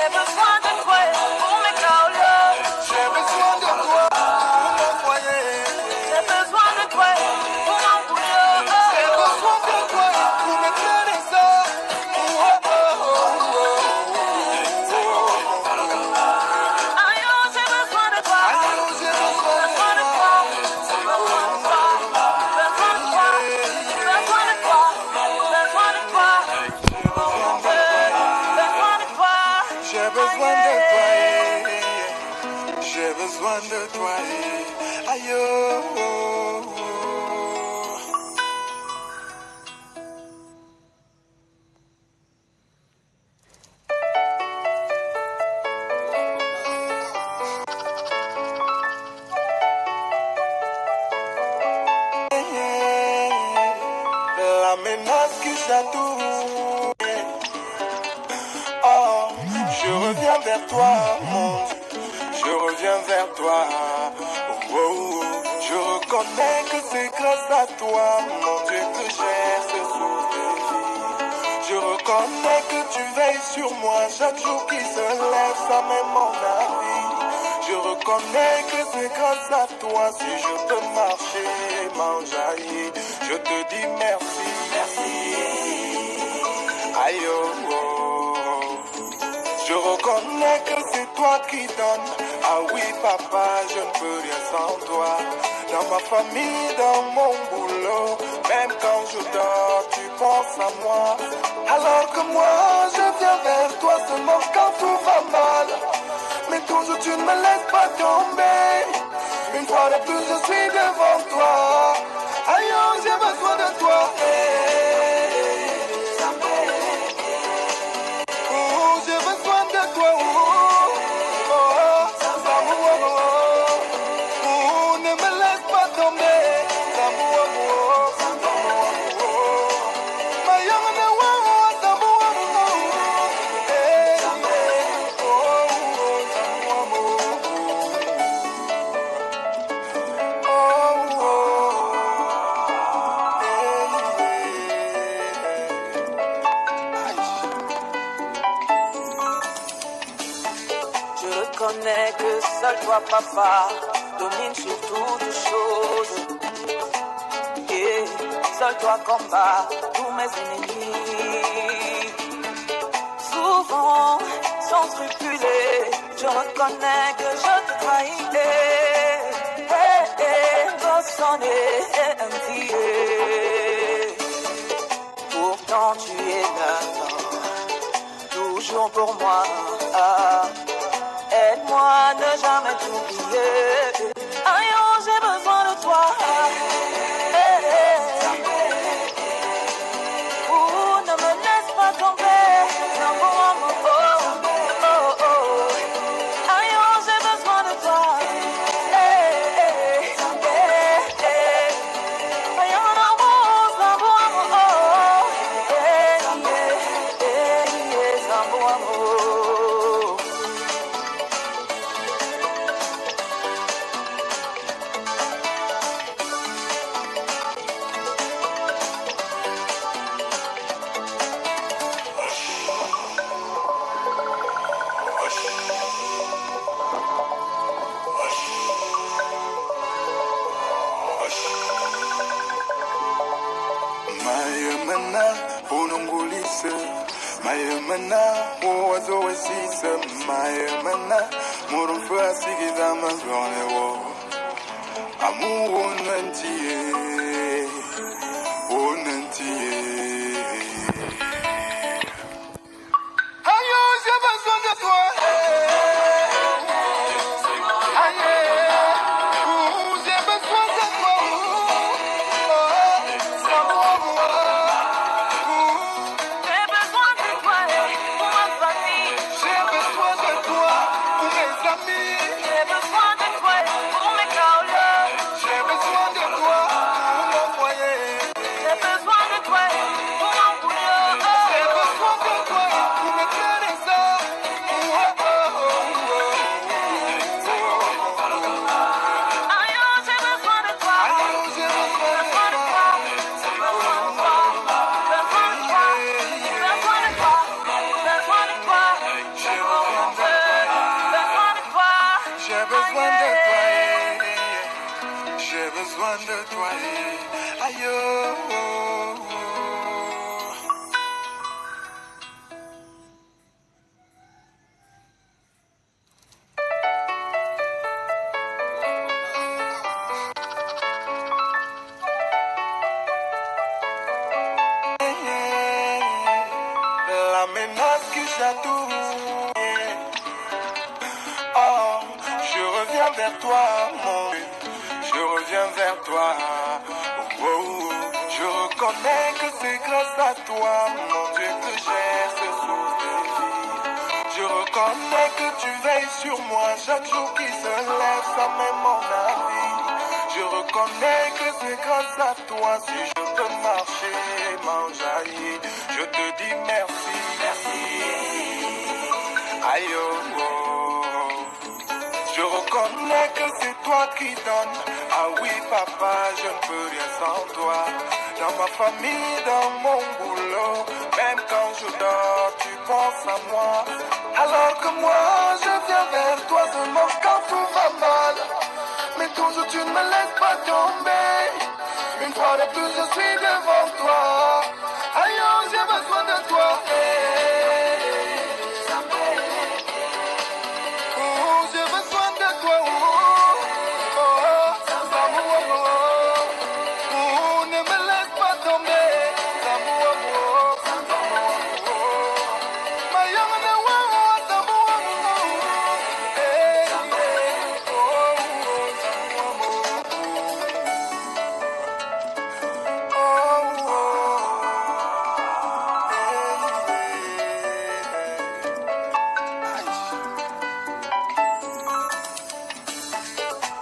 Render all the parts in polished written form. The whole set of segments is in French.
besoin de toi pour mes caolos. J'ai besoin de toi pour mon foyer. J'ai besoin de toi pour mon boulot. J'ai besoin de toi pour mes trésors. Aïe, oh, j'ai besoin de toi. Allô, j'ai besoin de Besoin de toi. Besoin de toi. Besoin de toi. Besoin de toi. Besoin de toi. Besoin de toi. J'ai besoin de toi. J'ai besoin de toi. Aïe, oh. La menace qui chatouille. Oh, je reviens vers toi, mon Dieu. Je reviens vers toi. Oh, oh, oh. Je reconnais que c'est grâce à toi, mon Dieu, que j'ai ce souffle. Je reconnais que tu veilles sur moi chaque jour qui se lève, ça met mon avis. Je reconnais que c'est grâce à toi si je peux marcher et m'enjailler. Je te dis merci. Merci. Aïe, oh, oh. Je reconnais que c'est toi qui donnes. Ah oui, papa, je ne peux rien sans toi. Dans ma famille, dans mon boulot, même quand je dors, tu penses à moi. Alors que moi, je viens vers toi seulement quand tout va mal. Mais toujours tu ne me laisses pas tomber. Une fois de plus, je suis devant toi. Aïe, oh, j'ai besoin de toi. Oh, j'ai besoin de toi. Oh, oh, oh, ne me laisse pas tomber. Je reconnais que seul toi, papa, domine sur toutes choses. Et seul toi combat tous mes ennemis. Souvent, sans scrupuler, je reconnais que je te trahis. Pourtant tu es là, toujours pour moi. Aide-moi à ne jamais t'oublier. Aïe, oh, j'ai besoin de toi. Oh, ne me laisse pas tomber. Non, oh, oh, oh, oh. Aïe, oh, j'ai besoin de toi. Aïe, oh, non, oh, ça va, oh, ça va, oh. Mayemana, unungulise. Mayemana, uwazoesise. Mayemana, murumfu asigiza mazwanewo. Amu unantiye, unantiye. Aïe, j'ai besoin de toi. Aïe, j'ai besoin de toi. J'ai besoin de toi pour ma famille. J'ai besoin de toi pour mes amis. J'ai besoin de toi pour mes caolos. J'ai besoin de toi pour mon foyer. J'ai besoin de toi besoin de toi. Aïe, oh, oh, oh. La menace qui chatouille. Oh, je reviens vers toi, mon Dieu. Je reviens vers toi. Oh, oh, oh. Je reconnais que c'est grâce à toi, mon Dieu, que j'ai ce souffle de vie. Je reconnais que tu veilles sur moi chaque jour qui se lève, ça met mon avis. Je reconnais que c'est grâce à toi si je peux marcher et m'enjailler. Je te dis merci, merci. Aïe, oh, oh. Je reconnais que c'est toi qui donnes. Ah oui, papa, je ne peux rien sans toi. Dans ma famille, dans mon boulot, même quand je dors, tu penses à moi. Alors que moi, je viens vers toi seulement quand tout va mal. Mais toujours tu ne me laisses pas tomber. Une fois de plus, je suis devant toi. Aïe, oh, j'ai besoin de toi. Oh, j'ai besoin de toi. Oh, oh, oh, ne me laisse pas tomber.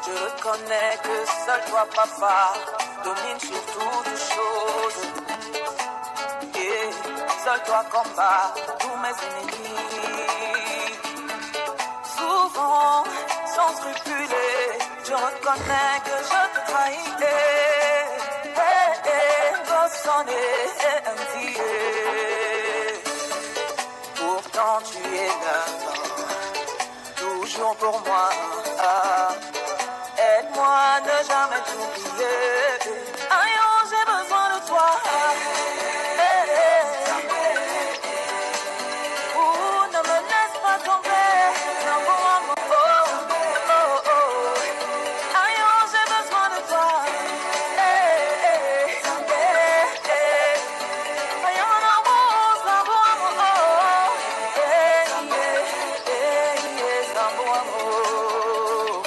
Je reconnais que seul toi, papa, domine sur toutes choses. Et seul toi combat tous mes ennemis. Souvent, sans scrupuler, je reconnais que je te trahis. Pourtant tu es là, toujours pour moi. Aide-moi ne jamais t'oublier. Aïe, oh, j'ai besoin de toi. Oh, ne me laisse pas tomber. Non, oh, oh, oh, oh. Aïe, oh, j'ai besoin de toi. Aïe, oh, non, oh, ça va, oh, ça va, oh.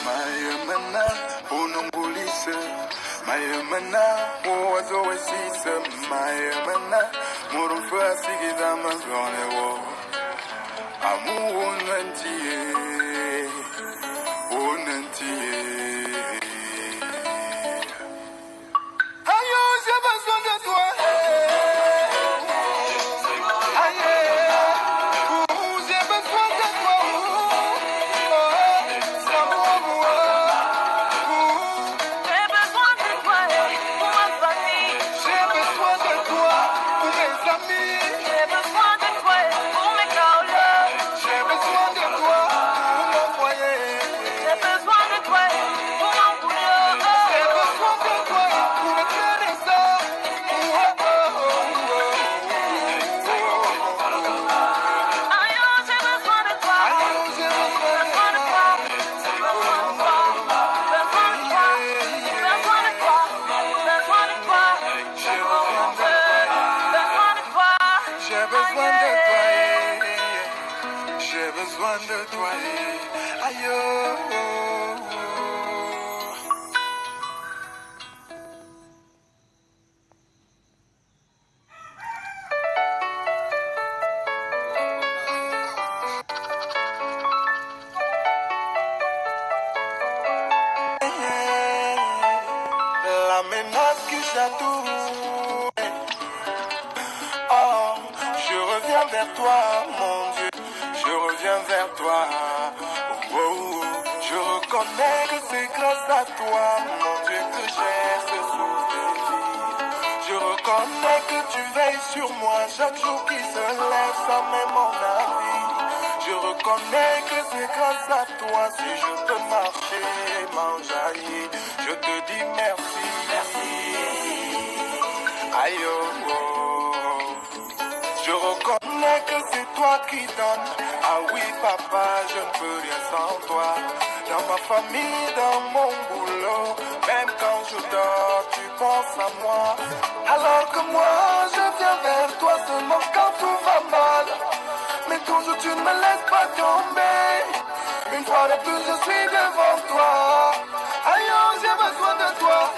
Mayemana, unongulise. Mayemana, uwazoesise. Mayemana, murumfa sigiza mazone wo. Amu unantiye, unantiye. Ayo, j'ai besoin de toi. Aïe, j'ai besoin de toi. J'ai besoin de toi pour ma famille. J'ai besoin de toi pour mes amis. J'ai besoin de toi pour mes caoles. J'ai besoin de toi pour mon foyer. J'ai besoin de toi pour mon boulot. J'ai besoin de toi pour mes trésors. Aïe, oh, j'ai besoin de toi. J'ai besoin de Besoin de toi. Besoin de toi. Besoin de toi. Besoin de toi. Besoin de toi. J'ai besoin de Besoin de toi. J'ai besoin de toi. J'ai besoin de toi. Aïe, oh, oh, oh. La menace qui chatouille. Oh, je reviens reviens vers toi, mon Dieu. Je reviens vers toi. Oh, oh. Je reconnais que c'est grâce à toi, mon Dieu, que j'ai ce souffle de vie. Je reconnais que tu veilles sur moi chaque jour qui se lève sans même mon avis. Je reconnais que c'est grâce à toi si je peux marcher, m'enjailler. Je te dis merci, merci. Aïe, oh, oh. Je reconnais que c'est toi qui donnes. Ah oui, papa, je ne peux rien sans toi. Dans ma famille, dans mon boulot, même quand je dors, tu penses à moi. Alors que moi, je viens vers toi seulement quand tout va mal. Mais toujours tu ne me laisses pas tomber. Une fois de plus, je suis devant toi. Aïe, oh, j'ai besoin de toi.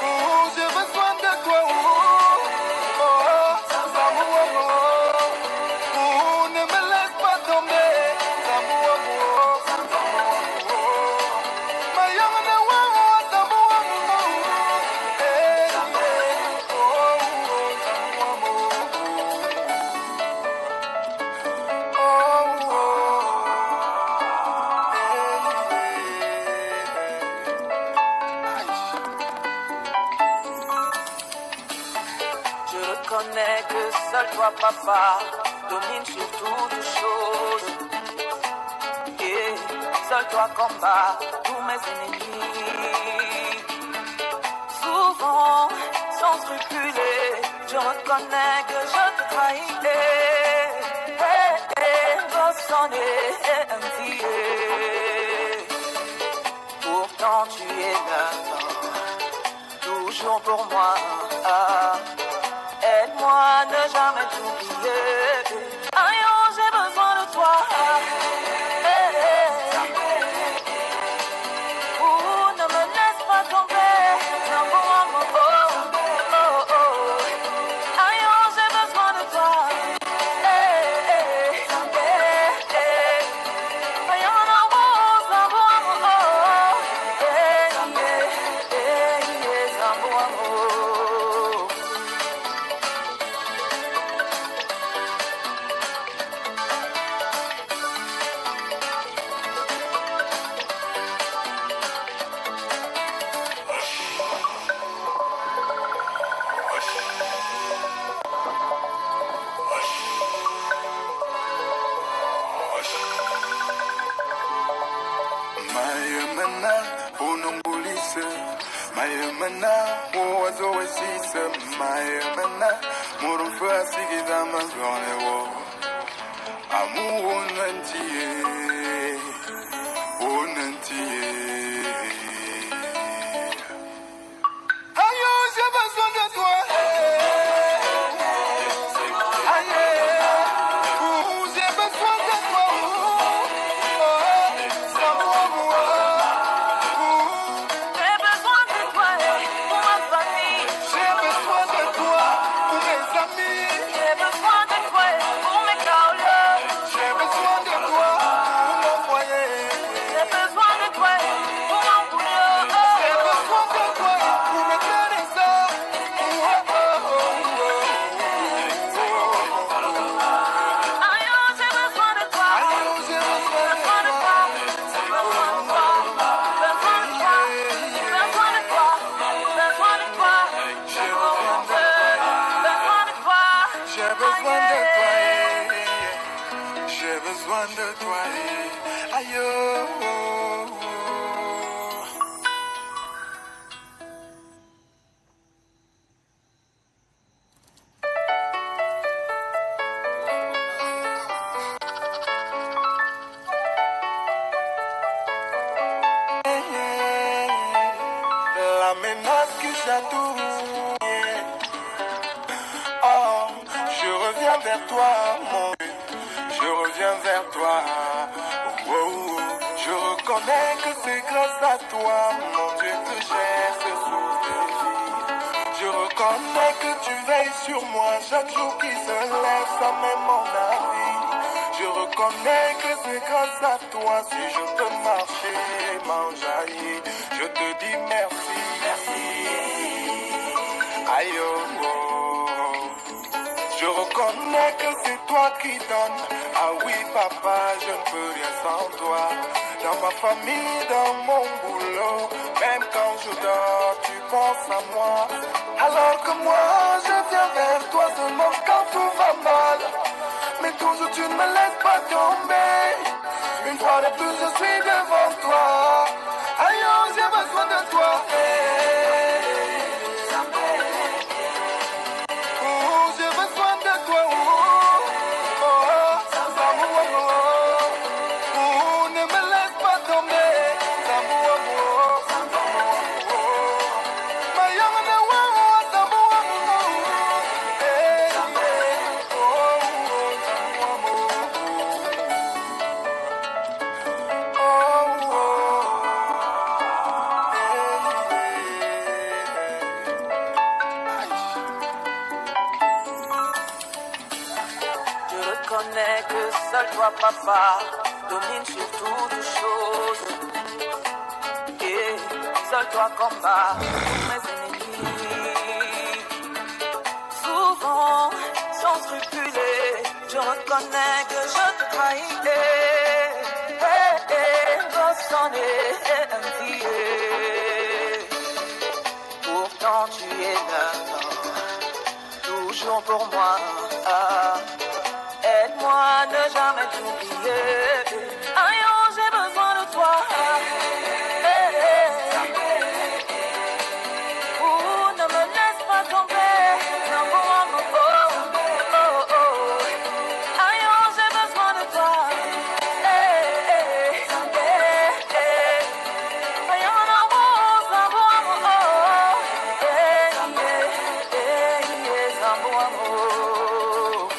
Oh, j'ai besoin de toi. Oh, oh, oh, ne me laisse pas tomber. Je reconnais que seul toi, papa, domine sur toutes choses. Et seul toi combat tous mes ennemis. Souvent, sans scrupuler, je reconnais que je te trahis. Pourtant tu es là, toujours pour moi. Aide-moi ne jamais t'oublier. Aïe, oh, j'ai besoin de toi. Oh, ne me laisse pas tomber. Non, oh, oh, oh, oh. Aïe, oh, j'ai besoin de toi. Mayemana, unumbulise. Mayemana, uwazo wesise. Mayemana, murumfu asigiza mazone wo. Amu unantiye, unantiye. Ayo, j'ai besoin de toi. Aïe, j'ai besoin de toi. J'ai besoin de toi, aïe, oh, oh, oh. La menace qui chatouille. Oh, je reviens vers toi, mon Dieu. Je reviens vers toi. Oh, oh. Je reconnais que c'est grâce à toi, mon Dieu, que j'ai ce souffle de vie. Je reconnais que tu veilles sur moi chaque jour qui se lève sans même mon avis. Je reconnais que c'est grâce à toi si je peux marcher, m'enjailler. Je te dis merci, merci. Aïe, oh, oh. Je reconnais que c'est toi qui donnes. Ah oui, papa, je ne peux rien sans toi. Dans ma famille, dans mon boulot, même quand je dors, tu penses à moi. Alors que moi, je viens vers toi seulement quand tout va mal. Mais toujours tu ne me laisses pas tomber. Une fois de plus, je suis devant toi. Aïe, oh, j'ai besoin de toi. Oh, j'ai besoin de toi. Oh, oh, oh, ne me laisse pas tomber. Je reconnais que seul toi, papa, domine sur toute chose. Et seul toi combat mes ennemis. Souvent, sans scrupuler, je reconnais que je te trahis. J'en ai un pied. Pourtant tu es là, toujours pour moi. Aide-moi à ne jamais t'oublier. Aïe, oh, j'ai besoin de toi. Oh, ne me laisse pas tomber. Non, oh, oh, oh, oh. Aïe, oh, j'ai besoin de toi. Aïe, oh, non, oh, oh, oh.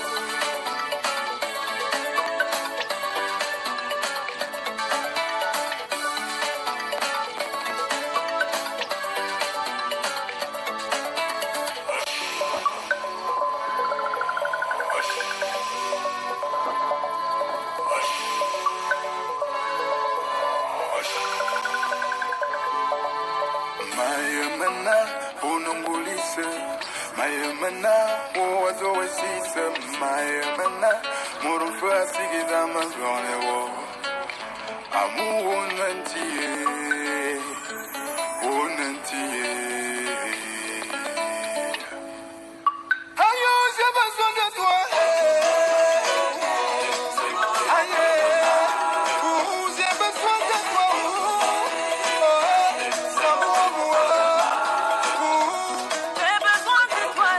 Mayemana, unungulise. Mayemana, uwazo wesise. Mayemana, murufu asigiza mazone wo. Amu unantiye, unantiye. Ayo, j'ai besoin de toi. Aïe, j'ai besoin de toi. J'ai besoin de toi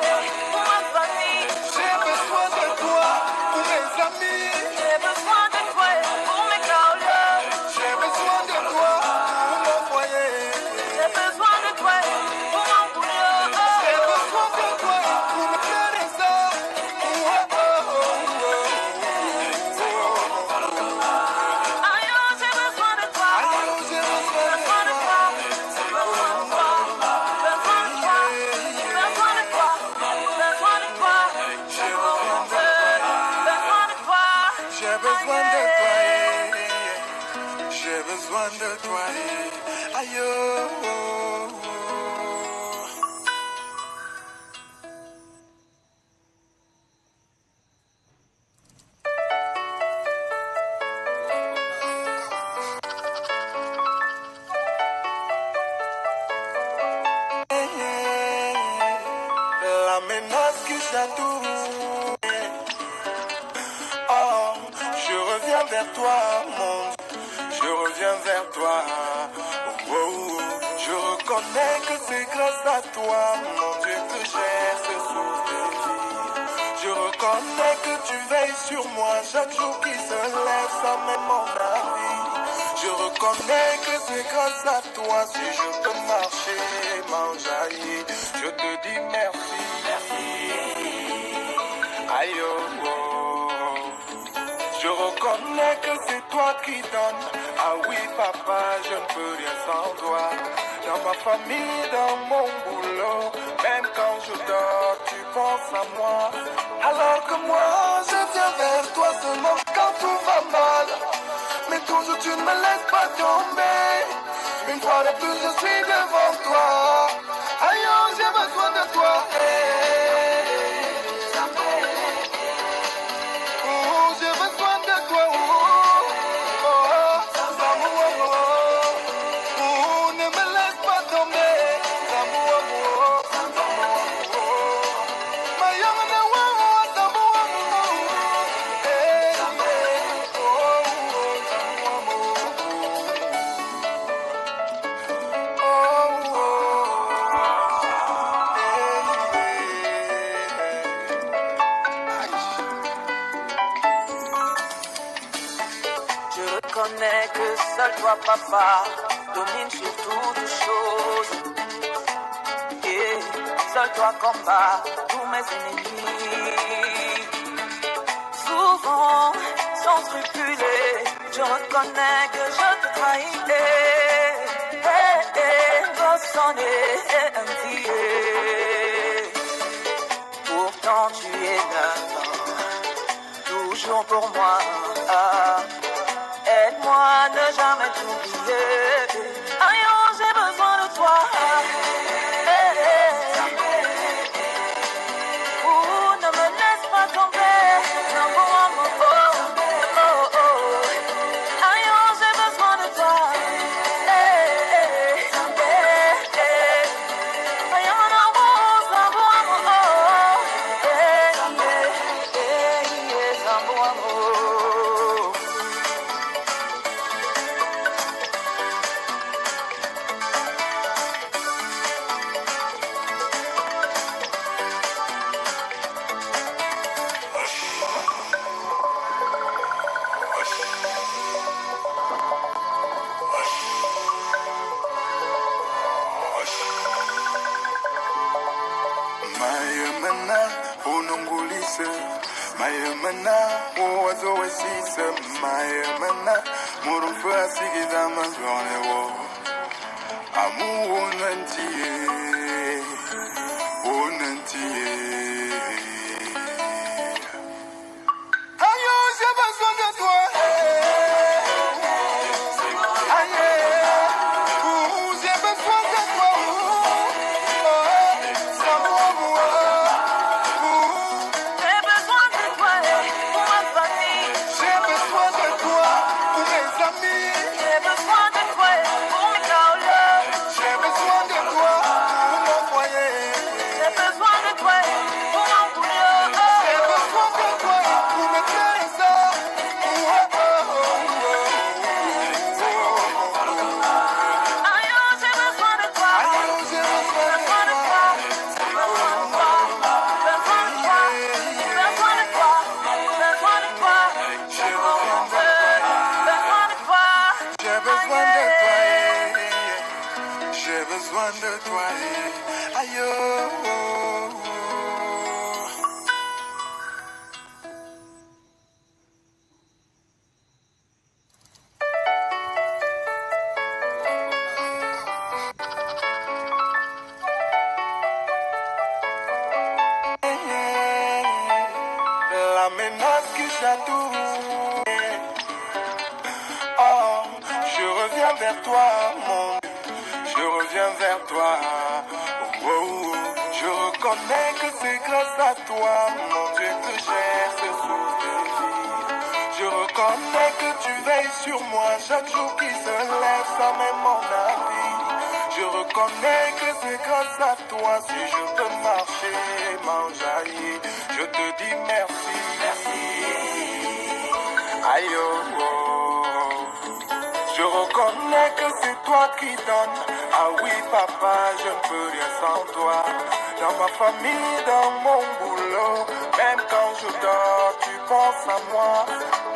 pour ma famille. J'ai besoin de toi pour mes amis. J'ai besoin de toi pour mes caoleurs. J'ai besoin de toi pour mon foyer. J'ai besoin de toi pour mon boulot. J'ai besoin de toi pour me faire des arts. Aïe, oh, j'ai besoin de toi. J'ai besoin de Besoin de toi. Besoin de toi. Besoin de toi. Besoin de toi. Besoin de toi. J'ai besoin de Besoin de toi. J'ai besoin de toi. J'ai besoin de toi. Aïe, oh, oh, oh. La menace qui chatouille. Oh, je reviens vers toi, mon Dieu. Je reviens vers toi. Oh, oh, oh. Je reconnais que c'est grâce à toi, mon Dieu, que j'ai ce souffle de vie. Je reconnais que tu veilles sur moi chaque jour qui se lève sans même mon avis. Je reconnais que c'est grâce à toi si je peux marcher, m'enjailler. Je te dis merci. Aïe, oh, oh. Je reconnais que c'est toi qui donnes. Ah oui, papa, je ne peux rien sans toi. Dans ma famille, dans mon boulot, même quand je dors, tu penses à moi. Alors que moi, je viens vers toi seulement quand tout va mal. Mais toujours tu ne me laisses pas tomber. Une fois de plus, je suis devant toi. Aïe, oh, j'ai besoin de toi. toi papa domine sur toutes choses. Et seul toi combat tous mes ennemis. Souvent, sans scrupuler, je reconnais que je te trahissais. Sonner un billet. Pourtant tu es là, toujours pour moi. Aide-moi à ne jamais t'oublier. Aïe, oh, j'ai besoin de toi. Oh, ne me laisse pas tomber. Non, oh, oh, oh. Aïe, oh, j'ai besoin de toi. Mayemana, owazo wesisa, mayemana, murumfu asigiza mazone wo, amu onantiye. Ayo, j'ai besoin de toi. Aye, j'ai besoin de toi. La menace qui chatouille. Oh, je reviens vers toi, mon Dieu. Je reviens vers toi. Oh, oh, oh. Je reconnais que c'est grâce à toi, mon Dieu, que j'ai ce souffle de vie. Je reconnais que tu veilles sur moi chaque jour qui se lève sans même mon avis. Je reconnais que c'est grâce à toi si je peux marcher, m'enjailler. Je te dis merci. Merci. Aïe, oh, oh. Je reconnais que c'est toi qui donnes. Ah oui, papa, je ne peux rien sans toi. Dans ma famille, dans mon boulot, même quand je dors, tu penses à moi.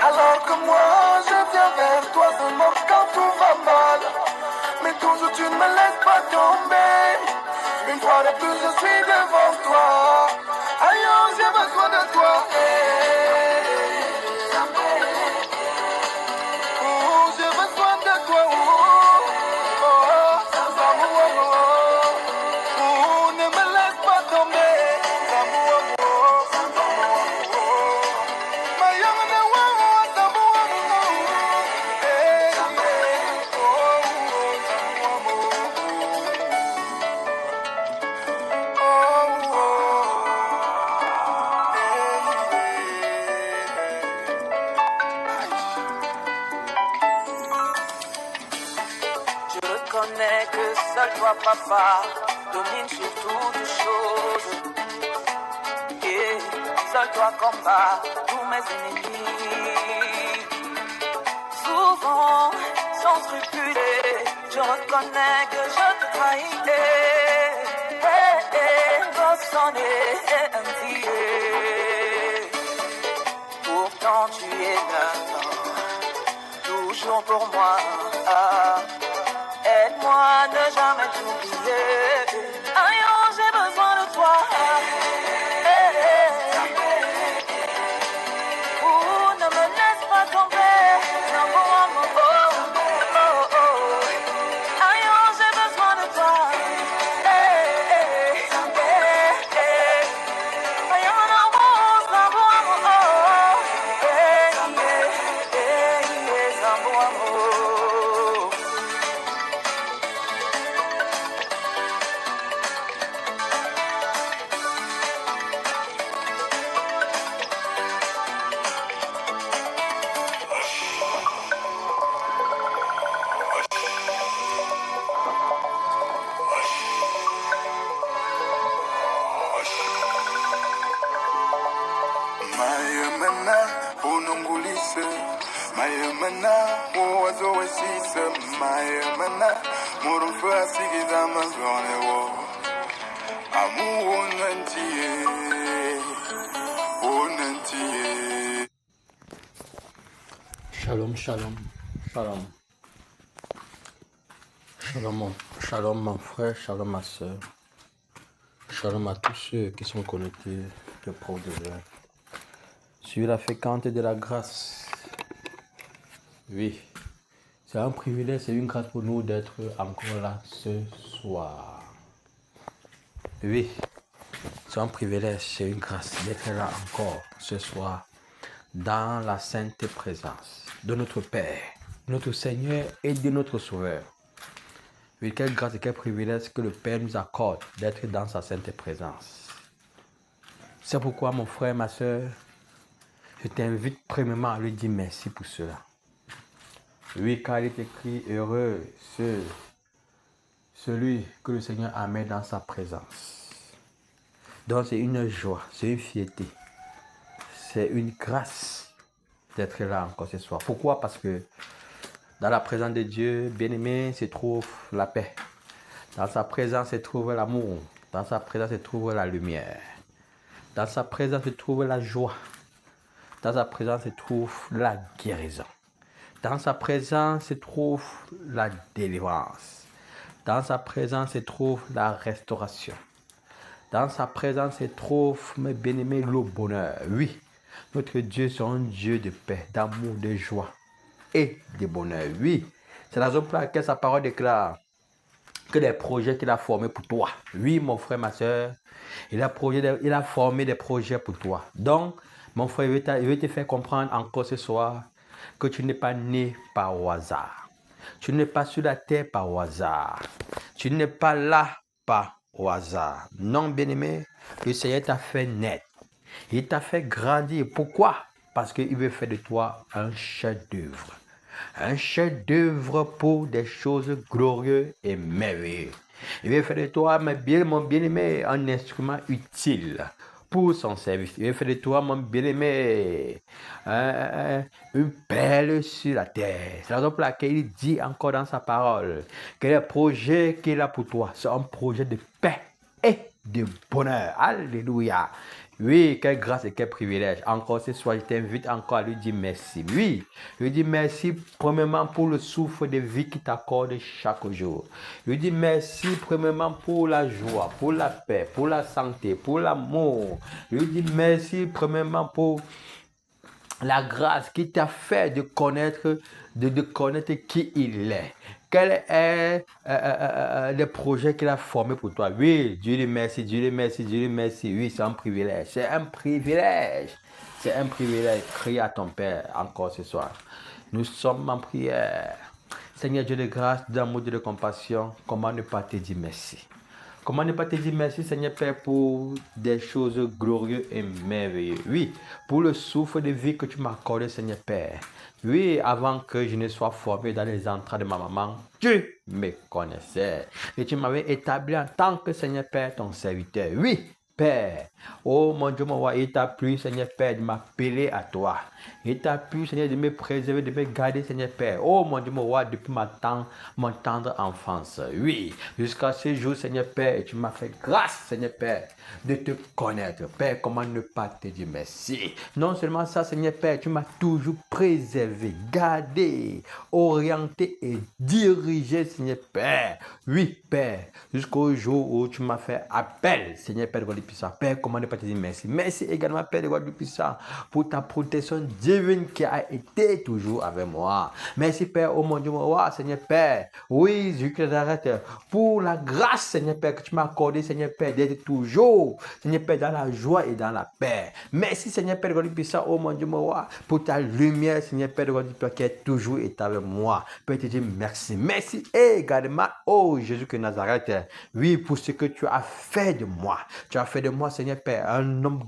Alors que moi, je viens vers toi seulement quand tout va mal. Mais toujours tu ne me laisses pas tomber. Une fois de plus je suis devant toi. Aïe, oh, j'ai besoin de toi. Oh, j'ai besoin de toi. Oh, oh, ne me laisse pas tomber. Que seul toi papa domine sur toutes choses. Et seul toi combat tous mes ennemis. Souvent, sans scrupuler, je reconnais que je te trahissais. Sonner un billet. Pourtant tu es là, toujours pour moi. Ah, aide-moi à ne jamais t'oublier. Aïe, oh, j'ai besoin de toi. Eh, ouh, ne me laisse pas tomber. Viens pour moi, oh, oh, oh. Aïe, oh, j'ai besoin de toi. Aïe, oh, non, oh, ça va, oh, oh. Ça va, oh. Mayemana, unungulise. Mayemana, uwazoesise. Mayemana, murumfu asigiza mazone wo. Amu unantiye, unantiye. Shalom, shalom, shalom. Shalom mon frère, shalom ma soeur. Shalom à tous ceux qui sont connectés de pro de Dieu. Sur la fréquente de la grâce. Oui, c'est un privilège, c'est une grâce pour nous d'être encore là ce soir. Oui, c'est un privilège, c'est une grâce d'être là encore ce soir dans la sainte présence de notre Père, notre Seigneur et de notre Sauveur. Oui, quelle grâce et quel privilège que le Père nous accorde d'être dans sa sainte présence. C'est pourquoi mon frère, ma soeur, je t'invite premièrement à lui dire merci pour cela. Oui, car il est écrit heureux celui que le Seigneur amène dans sa présence. Donc c'est une joie, c'est une fierté, c'est une grâce d'être là encore ce soir. Pourquoi? Parce que dans la présence de Dieu, bien-aimé, se trouve la paix. Dans sa présence se trouve l'amour. Dans sa présence se trouve la lumière. Dans sa présence se trouve la joie. Dans sa présence se trouve la guérison. Dans sa présence se trouve la délivrance. Dans sa présence se trouve la restauration. Dans sa présence se trouve, mes bien-aimés, le bonheur. Oui, notre Dieu, c'est un Dieu de paix, d'amour, de joie et de bonheur. Oui, c'est la raison pour laquelle sa parole déclare que les projets qu'il a formés pour toi. Oui, mon frère, ma soeur, il a formé des projets pour toi. Donc, mon frère, il veut te faire comprendre encore ce soir que tu n'es pas né par au hasard. Tu n'es pas sur la terre par au hasard. Tu n'es pas là par au hasard. Non, bien-aimé, le Seigneur t'a fait naître. Il t'a fait grandir. Pourquoi? Parce qu'il veut faire de toi un chef-d'œuvre. Un chef-d'œuvre pour des choses glorieuses et merveilleuses. Il veut faire de toi, mon bien-aimé, un instrument utile pour son service. Il veut faire de toi, mon bien-aimé, une perle sur la terre. C'est la raison pour laquelle il dit encore dans sa parole que les projets qu'il a pour toi sont un projet de paix et de bonheur. Alléluia. Oui, quelle grâce et quel privilège. Encore ce soir, je t'invite encore à lui dire merci. Oui, je lui dis merci premièrement pour le souffle de vie qu'il t'accorde chaque jour. Je lui dis merci premièrement pour la joie, pour la paix, pour la santé, pour l'amour. Je lui dis merci premièrement pour la grâce qui t'a fait de connaître qui il est. Quel est le projet qu'il a formé pour toi? Oui, Dieu lui merci, Dieu lui merci, Dieu lui merci. Oui, c'est un privilège, c'est un privilège. C'est un privilège. Crie à ton Père encore ce soir. Nous sommes en prière. Seigneur Dieu de grâce, d'amour, de compassion, comment ne pas te dire merci? Comment ne pas te dire merci, Seigneur Père, pour des choses glorieuses et merveilleuses. Oui, pour le souffle de vie que tu m'as accordé, Seigneur Père. Oui, avant que je ne sois formé dans les entrailles de ma maman, tu me connaissais. Et tu m'avais établi en tant que Seigneur Père, ton serviteur. Oui, Père. Oh mon Dieu, mon roi, il t'a plu, Seigneur Père, de m'appeler à toi. Il t'a plu, Seigneur, de me préserver, de me garder, Seigneur Père. Oh mon Dieu, mon roi, depuis mon tendre enfance. Oui, jusqu'à ce jour, Seigneur Père, tu m'as fait grâce, Seigneur Père, de te connaître. Père, comment ne pas te dire merci? Non seulement ça, Seigneur Père, tu m'as toujours préservé, gardé, orienté et dirigé, Seigneur Père. Oui, Père, jusqu'au jour où tu m'as fait appel, Seigneur Père de God puissant. Père, comment ne pas te dire merci? Merci également, Père de God puissant, pour ta protection divine qui a été toujours avec moi. Merci, Père, oh mon Dieu, mon roi, Seigneur Père. Oui, je t'arrête pour la grâce, Seigneur Père, que tu m'as accordé, Seigneur Père, d'être toujours, Seigneur Père, dans la joie et dans la paix. Merci, Seigneur Père de God puissant, oh mon Dieu, mon roi, pour ta lumière, Seigneur Père de God puissant, qui est toujours été avec moi. Père, te dire merci. Merci également, oh Jésus que Nazareth. Oui, pour ce que tu as fait de moi. Tu as fait de moi, Seigneur Père, un homme,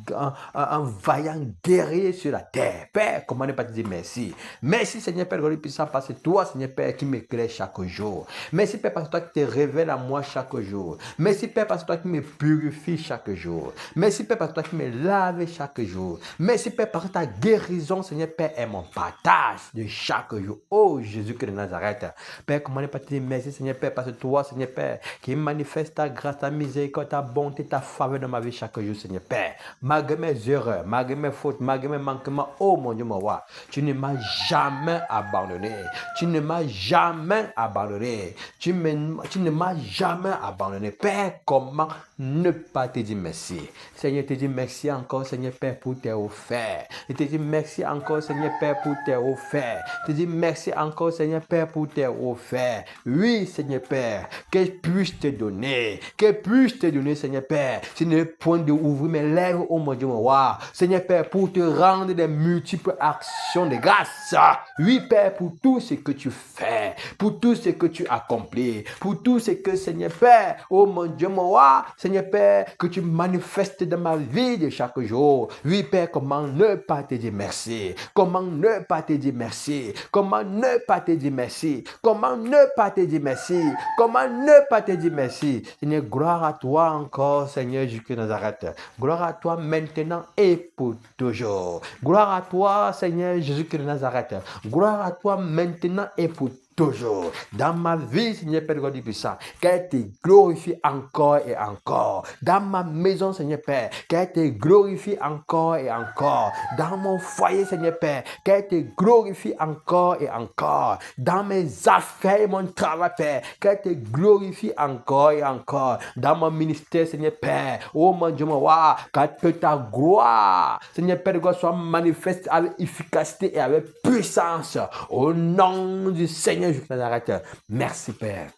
un vaillant guerrier sur la terre. Père, comment ne pas te dire merci? Merci, Seigneur Père, gloire puissant, parce que toi, Seigneur Père, qui m'éclaire chaque jour. Merci, Père, parce que toi qui te révèles à moi chaque jour. Merci, Père, parce que toi qui me purifie chaque jour. Merci, Père, parce que toi qui me lave chaque jour. Merci, Père, parce que ta guérison, Seigneur Père, est mon partage de chaque jour. Oh, Jésus que de Nazareth. Père, comment ne pas te dire merci, Seigneur Père, parce que toi, Seigneur Père, qui manifeste ta grâce, ta miséricorde, ta bonté, ta faveur dans ma vie chaque jour, Seigneur Père. Malgré mes erreurs, malgré mes fautes, malgré mes manquements, oh mon Dieu, mon roi, tu ne m'as jamais abandonné. Tu ne m'as jamais abandonné. Tu ne m'as jamais abandonné. Père, comment ne pas te dire merci? Seigneur, te dis merci encore, Seigneur Père, pour tes offerts. Je te dis merci encore, Seigneur Père, pour tes offerts. Je te dis merci encore, Seigneur Père, pour tes offerts. Oui, Seigneur Père, que puis-je te donner? Que puis-je te donner, Seigneur Père? Ce n'est point d'ouvrir mes lèvres, oh mon Dieu, mon roi. Seigneur Père, pour te rendre des multiples actions de grâce. Oui, Père, pour tout ce que tu fais, pour tout ce que tu accomplis, pour tout ce que, Seigneur Père, oh mon Dieu, mon roi, Seigneur Père, que tu manifestes dans ma vie de chaque jour. Oui, Père, comment ne pas te dire merci? Comment ne pas te dire merci? Comment ne pas te dire merci? Comment ne pas te dire merci? Comment ne pas te dire merci? Seigneur, gloire à toi encore, Seigneur Jésus de Nazareth. Gloire à toi maintenant et pour toujours. Gloire à toi, Seigneur Jésus de Nazareth. Gloire à toi maintenant et pour toujours. Dans ma vie, Seigneur Père God puissant, qu'elle te glorifie encore et encore. Dans ma maison, Seigneur Père, qu'elle te glorifie encore et encore. Dans mon foyer, Seigneur Père, qu'elle te glorifie encore et encore. Dans mes affaires et mon travail, Père, qu'elle te glorifie encore et encore. Dans mon ministère, Seigneur Père, oh mon Dieu, mon roi, que ta gloire, Seigneur Père God, soit manifeste avec efficacité et avec puissance. Au nom du Seigneur Jésus de Nazareth. Merci, Père.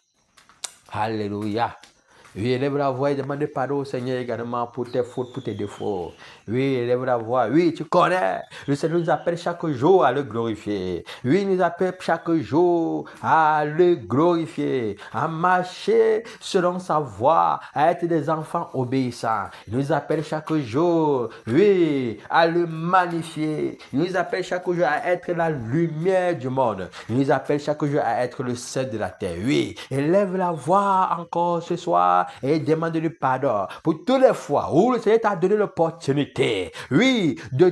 Alléluia. Oui, élève la voix et demande pardon au Seigneur également pour tes fautes, pour tes défauts. Oui, élève la voix. Oui, tu connais. Le Seigneur nous appelle chaque jour à le glorifier. Oui, il nous appelle chaque jour à le glorifier, à marcher selon sa voix, à être des enfants obéissants. Il nous appelle chaque jour, oui, à le magnifier. Il nous appelle chaque jour à être la lumière du monde. Il nous appelle chaque jour à être le sel de la terre. Oui, élève la voix encore ce soir et demande le pardon pour toutes les fois où le Seigneur t'a donné l'opportunité, oui, de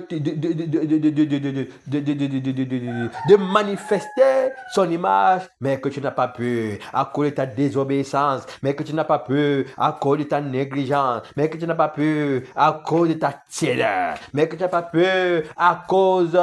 manifester son image, mais que tu n'as pas pu à cause de ta désobéissance, mais que tu n'as pas pu à cause de ta négligence, mais que tu n'as pas pu à cause de ta tiédeur, mais que tu n'as pas pu à cause,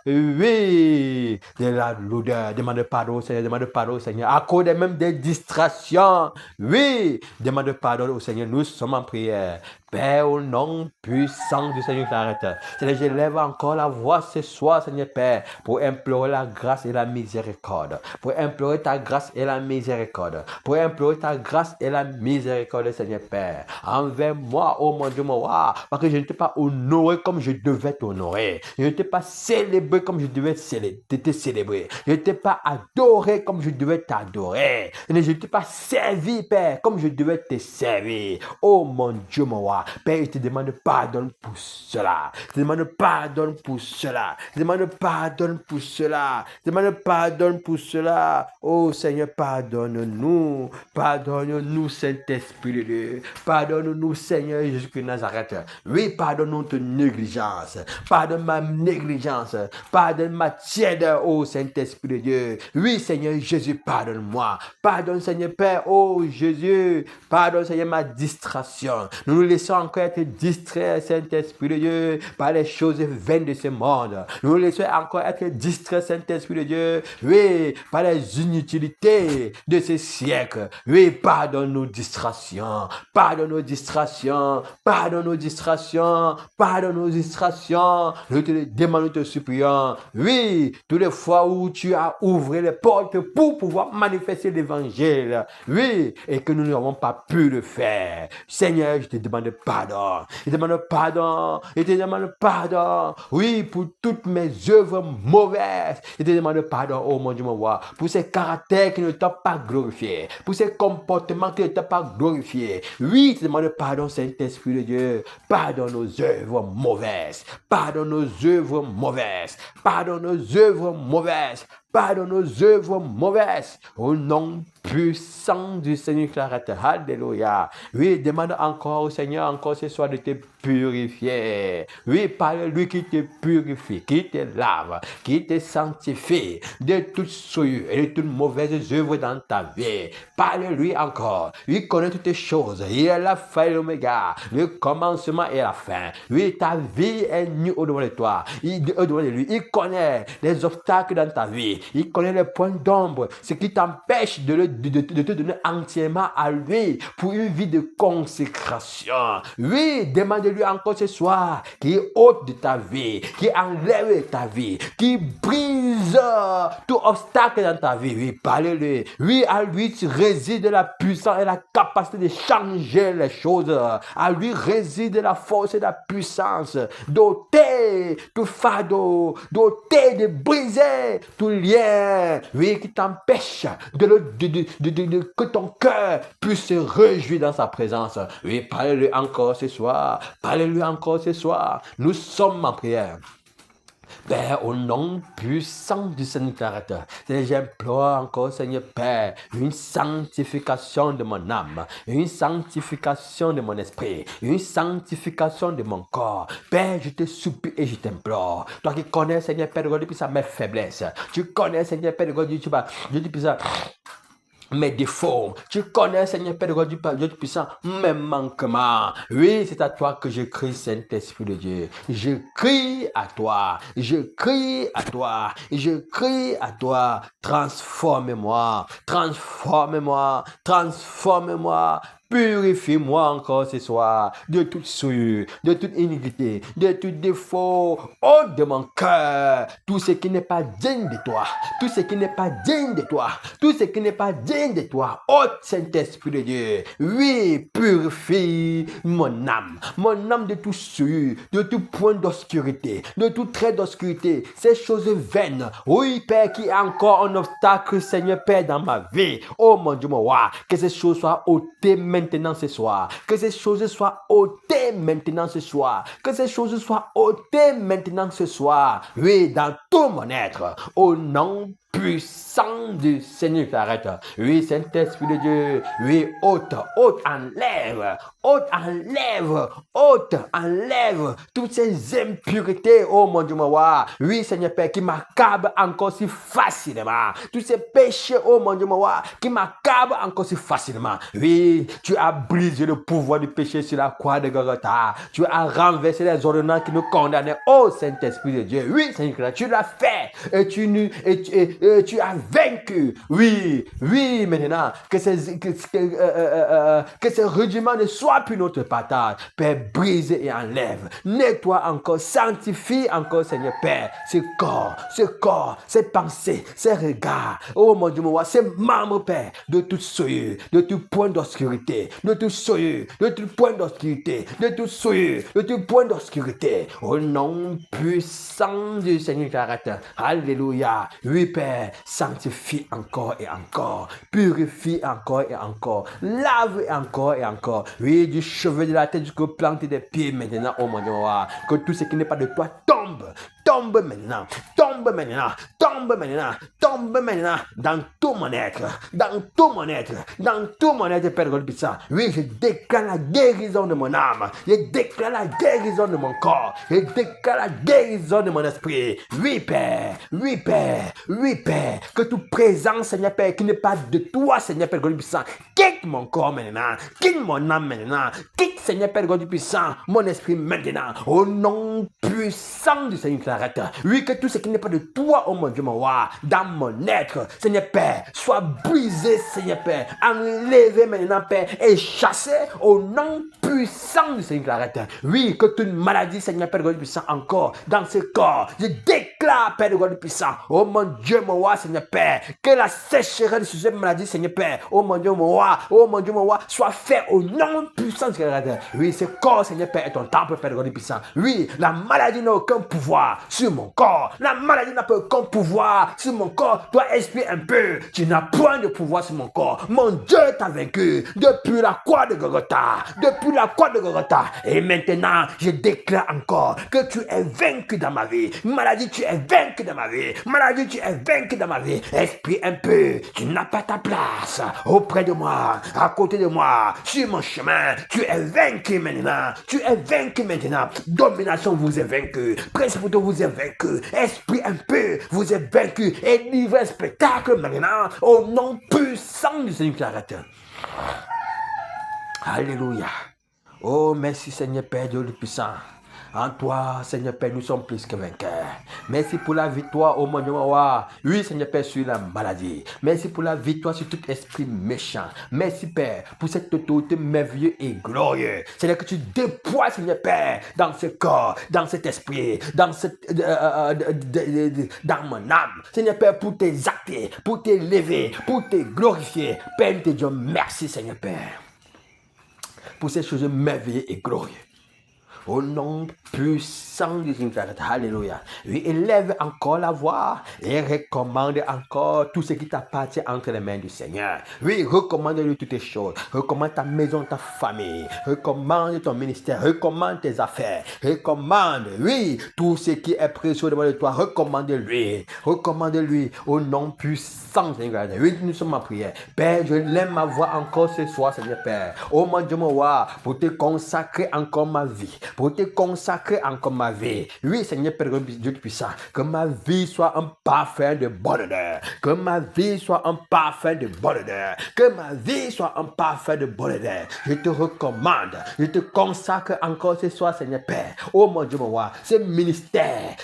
oui, de la lourdeur. Demande pardon au Seigneur, demande pardon au Seigneur, à cause même des distractions, oui, demande pardon au Seigneur. Nous sommes en prière. Père, au nom puissant du Seigneur qui arrête. Seigneur, je lève encore la voix ce soir, Seigneur Père, pour implorer la grâce et la miséricorde. Pour implorer ta grâce et la miséricorde. Pour implorer ta grâce et la miséricorde, Seigneur Père. Envers moi, oh mon Dieu, mon roi, parce que je ne t'ai pas honoré comme je devais t'honorer. Je ne t'ai pas célébré comme je devais te célébrer. Je ne t'ai pas adoré comme je devais t'adorer. Je ne t'ai pas servi, Père, comme je devais souhaite te servir. Oh mon Dieu, mon roi. Père, je te demande pardon pour cela. Je te demande pardon pour cela. Je te demande pardon pour cela. Je te demande pardon pour cela. Oh Seigneur, pardonne-nous. Pardonne-nous, Saint-Esprit de Dieu. Pardonne-nous, Seigneur Jésus-Christ de Nazareth. Oui, pardonne-nous de négligence. Pardonne ma négligence. Pardonne ma tièdeur, oh Saint-Esprit de Dieu. Oui, Seigneur Jésus, pardonne-moi. Pardonne, Seigneur Père, oh Jésus. Pardonne, Seigneur, ma distraction. Nous nous laissons encore être distraits, Saint-Esprit de Dieu, par les choses vaines de ce monde. Nous nous laissons encore être distraits, Saint-Esprit de Dieu, oui, par les inutilités de ce siècle. Oui, pardonne nos distractions. Pardonne nos distractions. Pardonne nos distractions. Pardonne nos distractions. Nous te demandons, nous te supplions. Oui, toutes les fois où tu as ouvert les portes pour pouvoir manifester l'évangile. Oui, et que nous n'avons pas pu le faire. Seigneur, je te demande pardon. Je te demande pardon. Je te demande pardon. Oui, pour toutes mes œuvres mauvaises. Je te demande pardon, oh mon Dieu, mon roi, pour ces caractères qui ne t'ont pas glorifié. Pour ces comportements qui ne t'ont pas glorifié. Oui, je te demande pardon, Saint-Esprit de Dieu. Pardonne nos œuvres mauvaises. Pardonne nos œuvres mauvaises. Pardonne nos œuvres mauvaises. Pardonne nos œuvres mauvaises. Au nom puissant du Seigneur Clarette. Alléluia. Oui, demande encore au Seigneur, encore ce soir, de te purifier. Oui, par lui qui te purifie, qui te lave, qui te sanctifie de toute souillure et de toutes mauvaises œuvres dans ta vie. Parle-lui encore. Il connaît toutes les choses. Il est l'alpha et l'oméga, le commencement et la fin. Oui, ta vie est nue au-devant de toi. Au-devant de lui. Il connaît les obstacles dans ta vie. Il connaît les points d'ombre, ce qui t'empêche de te donner entièrement à lui pour une vie de consécration. Oui, demande-lui encore ce soir qui ôte de ta vie, qui enlève ta vie, qui brise tout obstacle dans ta vie. Oui, parle-lui. Oui, à lui réside la puissance et la capacité de changer les choses. À lui réside la force et la puissance d'ôter tout fardeau, d'ôter, de briser tout lien. Oui, qui t'empêche que ton cœur puisse se réjouir dans sa présence. Oui, parle-lui encore ce soir. Parle-lui encore ce soir. Nous sommes en prière. Père, au nom puissant du Seigneur Clarette, j'implore encore, Seigneur Père, une sanctification de mon âme, une sanctification de mon esprit, une sanctification de mon corps. Père, je te supplie et je t'implore. Toi qui connais, Seigneur Père de God, depuis ça, mes faiblesses. Tu connais, Seigneur Père de God, depuis ça, mes défauts. Tu connais, Seigneur Père de Dieu puissant, mes manquements. Oui, c'est à toi que je crie, Saint-Esprit de Dieu. Je crie à toi. Je crie à toi. Je crie à toi. Transforme-moi. Transforme-moi. Transforme-moi. Purifie-moi encore ce soir de toute souillure, de toute iniquité, de tout défaut. Ôte de mon cœur tout ce qui n'est pas digne de toi, tout ce qui n'est pas digne de toi, tout ce qui n'est pas digne de toi. Ôte, Saint-Esprit de Dieu. Oui, purifie mon âme de toute souillure, de tout point d'obscurité, de tout trait d'obscurité, ces choses vaines. Oui, Père, qui a encore un obstacle, Seigneur Père, dans ma vie. Oh mon Dieu, mon roi, que ces choses soient ôtées maintenant ce soir. Que ces choses soient ôtées maintenant ce soir. Que ces choses soient ôtées maintenant ce soir. Oui, dans tout mon être. Au nom puissant du Seigneur Clarette. Oui, Saint-Esprit de Dieu. Oui, ôte, enlève toutes ces impuretés, oh mon Dieu, mon roi. Oui, Seigneur Père, qui m'accablent encore si facilement. Tous ces péchés, oh mon Dieu, mon roi, qui m'accablent encore si facilement. Oui, tu as brisé le pouvoir du péché sur la croix de Golgotha. Tu as renversé les ordonnances qui nous condamnaient, oh Saint-Esprit de Dieu. Oui, Seigneur Clarette, tu l'as fait et tu as vaincu. Oui, maintenant, que ces rudiments ne soient plus notre partage. Père, brise et enlève. Nettoie encore, sanctifie encore, Seigneur Père, ce corps, ces pensées, ces regards. Oh mon Dieu, mon roi, ces membres, Père, de toute souillure, de tout point d'obscurité, de tout souillure, de tout point d'obscurité, de tout souillure, de tout point d'obscurité. Au nom puissant du Seigneur Clarette. Alléluia. Oui, Père. Père, sanctifie encore et encore, purifie encore et encore, lave encore et encore. Oui, du cheveu de la tête jusqu'aux plantes des pieds maintenant, oh mon Dieu, que tout ce qui n'est pas de toi tombe. Tombe maintenant, tombe maintenant, tombe maintenant, tombe maintenant, dans tout mon être, dans tout mon être, dans tout mon être, Père God puissant. Oui, je déclare la guérison de mon âme, je déclare la guérison de mon corps, je déclare la guérison de mon esprit. Oui, Père, oui, Père, oui, Père, que tout présent, Seigneur Père, qui n'est pas de toi, Seigneur Père God puissant, quitte mon corps maintenant, quitte mon âme maintenant, quitte, Seigneur Père God puissant, mon esprit maintenant, au nom puissant du Seigneur. Oui, que tout ce qui n'est pas de toi, oh mon Dieu, mon roi, dans mon être, Seigneur Père, soit brisé, Seigneur Père, enlevé maintenant, Père, et chassé au nom puissant du Seigneur. Oui, que toute maladie, Seigneur Père, God puissant, encore dans ce corps, je déclare, Père de God puissant, oh mon Dieu, mon roi, Seigneur Père, que la sécheresse de cette maladie, Seigneur Père, oh mon Dieu, mon roi, oh mon Dieu, mon roi, soit fait au nom puissant du Seigneur. Oui, ce corps, Seigneur Père, est ton temple, Père de God puissant. Oui, la maladie n'a aucun pouvoir sur mon corps. La maladie n'a pas aucun pouvoir sur mon corps. Toi, esprit un peu, tu n'as point de pouvoir sur mon corps. Mon Dieu t'a vaincu depuis la croix de Golgotha. Depuis la croix de Golgotha. Et maintenant, je déclare encore que tu es vaincu dans ma vie. Maladie, tu es vaincu dans ma vie. Maladie, tu es vaincu dans ma vie. Esprit un peu, tu n'as pas ta place auprès de moi, à côté de moi, sur mon chemin. Tu es vaincu maintenant. Tu es vaincu maintenant. Domination vous est vaincu. Principauté vous est vaincu. Esprit un peu vous êtes vaincu. Et livrez spectacle maintenant au nom puissant du Seigneur qui arrête. Alléluia. Oh, merci Seigneur Père Dieu le puissant. En toi, Seigneur Père, nous sommes plus que vainqueurs. Merci pour la victoire, oh mon Dieu, mon roi. Oui, Seigneur Père, sur la maladie. Merci pour la victoire sur tout esprit méchant. Merci, Père, pour cette autorité merveilleuse et glorieuse. Seigneur, que tu déploies, Seigneur Père, dans ce corps, dans cet esprit, dans dans mon âme. Seigneur Père, pour t'exalter, pour t'élever, pour te glorifier. Père, nous te disons merci, Seigneur Père, pour ces choses merveilleuses et glorieuses. Au nom puissant du Seigneur. Alléluia. Oui, élève encore la voix et recommande encore tout ce qui t'appartient entre les mains du Seigneur. Oui, recommande-lui toutes les choses. Recommande ta maison, ta famille. Recommande ton ministère. Recommande tes affaires. Recommande, oui, tout ce qui est précieux devant toi. Recommande-lui. Recommande-lui au nom puissant du Seigneur. Oui, nous sommes en prière. Père, je lève ma voix encore ce soir, Seigneur Père. Oh mon Dieu, mon roi, pour te consacrer encore ma vie. Pour te consacrer encore ma vie. Oui, Seigneur Père Dieu puissant, que ma vie soit un parfum de bonheur. Que ma vie soit un parfum de bonheur. Que ma vie soit un parfum de bonheur. Je te recommande, je te consacre encore ce soir, Seigneur Père. Oh mon Dieu, mon roi, ce ministère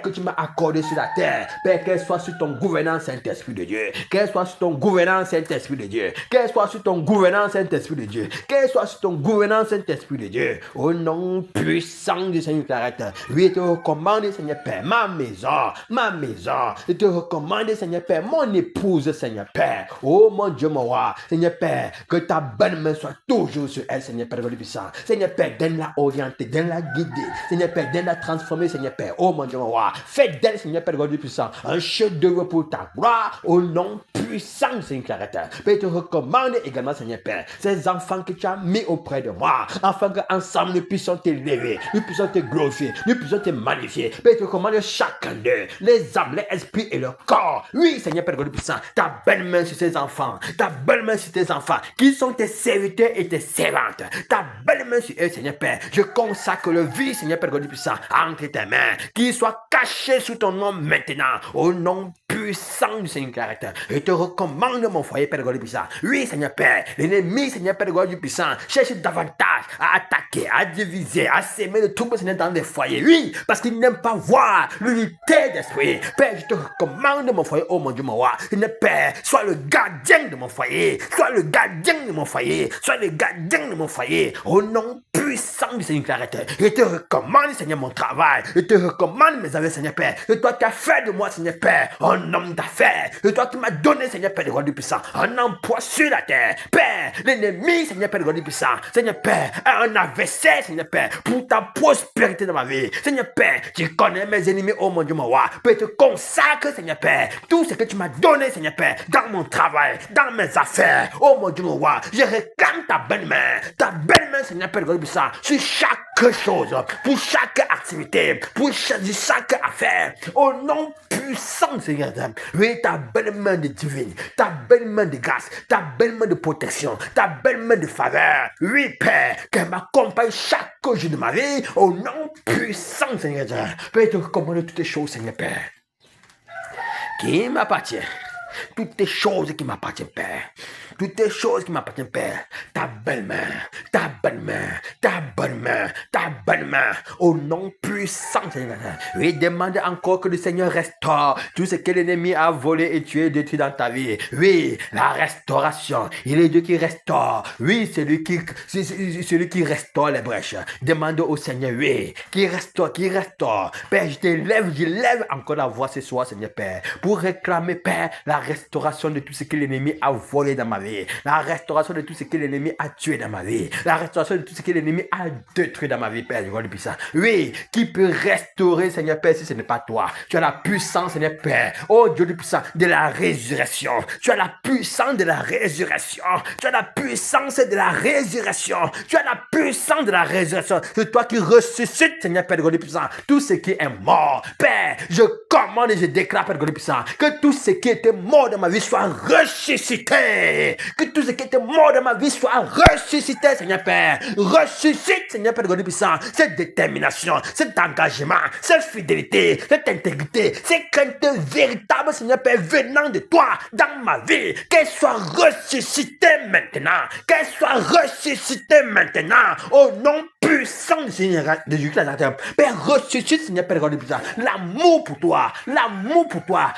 que tu m'as accordé sur la terre, Père, qu'elle soit sur ton gouvernance, Saint-Esprit de Dieu. Qu'elle soit sur ton gouvernance, Saint-Esprit de Dieu. Qu'elle soit sur ton gouvernance, Saint-Esprit de Dieu. Qu'elle soit sur ton gouvernance, Saint-Esprit de Dieu. Au nom puissant du Seigneur Clarette. Oui, je te recommande, Seigneur Père, ma maison. Je te recommande, Seigneur Père, mon épouse, Seigneur Père. Oh mon Dieu, mon roi, Seigneur Père, que ta bonne main soit toujours sur elle, Seigneur Père, le puissant. Seigneur Père, donne-la orienter, donne-la guider. Seigneur Père, donne-la transformer, Seigneur Père. Oh mon Dieu, mon roi, fais d'elle, Seigneur Père, le puissant, un chef-d'œuvre pour ta gloire, au nom puissant du Seigneur Clarette. Je te recommande également, Seigneur Père, ces enfants que tu as mis auprès de moi, afin qu'ensemble nous puissions t'élever, nous puissions te glorifier, nous puissions te magnifier. Père, je te commande chacun d'eux, les âmes, les esprits et le corps. Oui, Seigneur Père puissant, ta belle main sur ces enfants, ta belle main sur tes enfants, qui sont tes serviteurs et tes servantes. Ta belle main sur eux, Seigneur Père. Je consacre le vie, Seigneur Père puissant, entre tes mains, qui soit caché sous ton nom maintenant, au nom puissant du Seigneur caractère. Je te recommande mon foyer, Père puissant. Oui, Seigneur Père, l'ennemi, Seigneur Père puissant, cherche davantage à attaquer, à diviser, à s'aimer de troubles, Seigneur, dans les foyers. Oui, parce qu'il n'aime pas voir l'unité d'esprit. Père, je te recommande mon foyer, oh mon Dieu, mon roi. Seigneur Père, sois le gardien de mon foyer. Sois le gardien de mon foyer. Sois le gardien de mon foyer. Au nom puissant puissant du Seigneur Clarette. Je te recommande, Seigneur, mon travail. Je te recommande mes affaires, Seigneur Père. C'est toi qui as fait de moi, Seigneur Père, un homme d'affaires. C'est toi qui m'as donné, Seigneur Père, le roi du puissant, un emploi sur la terre. Père, l'ennemi, Seigneur Père, le roi du puissant, Seigneur Père, un adversaire, Seigneur Père, pour ta prospérité dans ma vie. Seigneur Père, tu connais mes ennemis, oh mon Dieu, mon roi. Père, te consacre, Seigneur Père, tout ce que tu m'as donné, Seigneur Père, dans mon travail, dans mes affaires. Oh mon Dieu, mon roi, je réclame ta belle main, Seigneur Père, le roi du puissant, sur chaque chose, pour chaque activité, pour chaque affaire. Au nom puissant, Seigneur, oui, ta belle main de divine, ta belle main de grâce, ta belle main de protection, ta belle main de faveur. Oui, Père, qu'elle m'accompagne chaque jour de ma vie. Au nom puissant, Seigneur, Père, te recommande toutes les choses, Seigneur Père, qui m'appartiennent. Toutes les choses qui m'appartiennent, Père. Toutes les choses qui m'appartiennent, Père. Ta belle main, ta belle main, ta bonne main, ta bonne main. Au nom puissant, Seigneur. Oui, demande encore que le Seigneur restaure tout ce que l'ennemi a volé et tué, détruit dans ta vie. Oui, la restauration. Il est Dieu qui restaure. Oui, c'est lui qui restaure les brèches. Demande au Seigneur, oui, qui restaure. Père, je lève encore la voix ce soir, Seigneur Père, pour réclamer, Père, la restauration de tout ce que l'ennemi a volé dans ma vie, la restauration de tout ce que l'ennemi a tué dans ma vie, la restauration de tout ce que l'ennemi a détruit dans ma vie, Père, du roi du puissant. Oui, qui peut restaurer, Seigneur Père, si ce n'est pas toi? Tu as la puissance, Seigneur Père, oh Dieu du puissant, de la résurrection. Tu as la puissance de la résurrection. Tu as la puissance de la résurrection. Tu as la puissance de la résurrection. C'est toi qui ressuscites, Seigneur Père, du roi du puissant, tout ce qui est mort. Père, je commande et je déclare, Père, du roi du puissant, que tout ce qui était mort dans ma vie soit ressuscité. Que tout ce qui était mort dans ma vie soit ressuscité, Seigneur Père. Ressuscite, Seigneur Père, Dieu puissant, cette détermination, cet engagement, cette fidélité, cette intégrité, cette crainte véritable, Seigneur Père, venant de toi dans ma vie. Qu'elle soit ressuscitée maintenant. Qu'elle soit ressuscitée maintenant. Au nom puissant du Seigneur de Jésus Christ. Père, ressuscite, Seigneur Père, Dieu puissant, l'amour pour toi,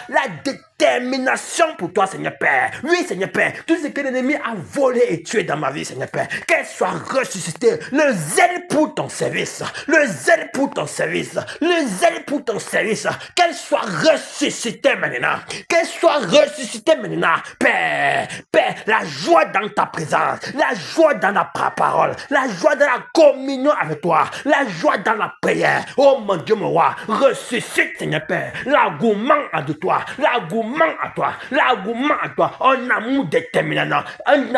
la détermination pour toi, Seigneur Père. Oui, Seigneur Père, tout ce que l'ennemi a volé et tué dans ma vie, Seigneur Père, qu'elle soit ressuscitée. Le zèle pour ton service, le zèle pour ton service, le zèle pour ton service, qu'elle soit ressuscitée maintenant. Qu'elle soit ressuscitée maintenant. Père, la joie dans ta présence, la joie dans la parole, la joie dans la communion avec toi, la joie dans la prière. Oh mon Dieu, mon roi, ressuscite, Seigneur Père, l'engouement de toi, l'engouement à toi, un amour déterminant, un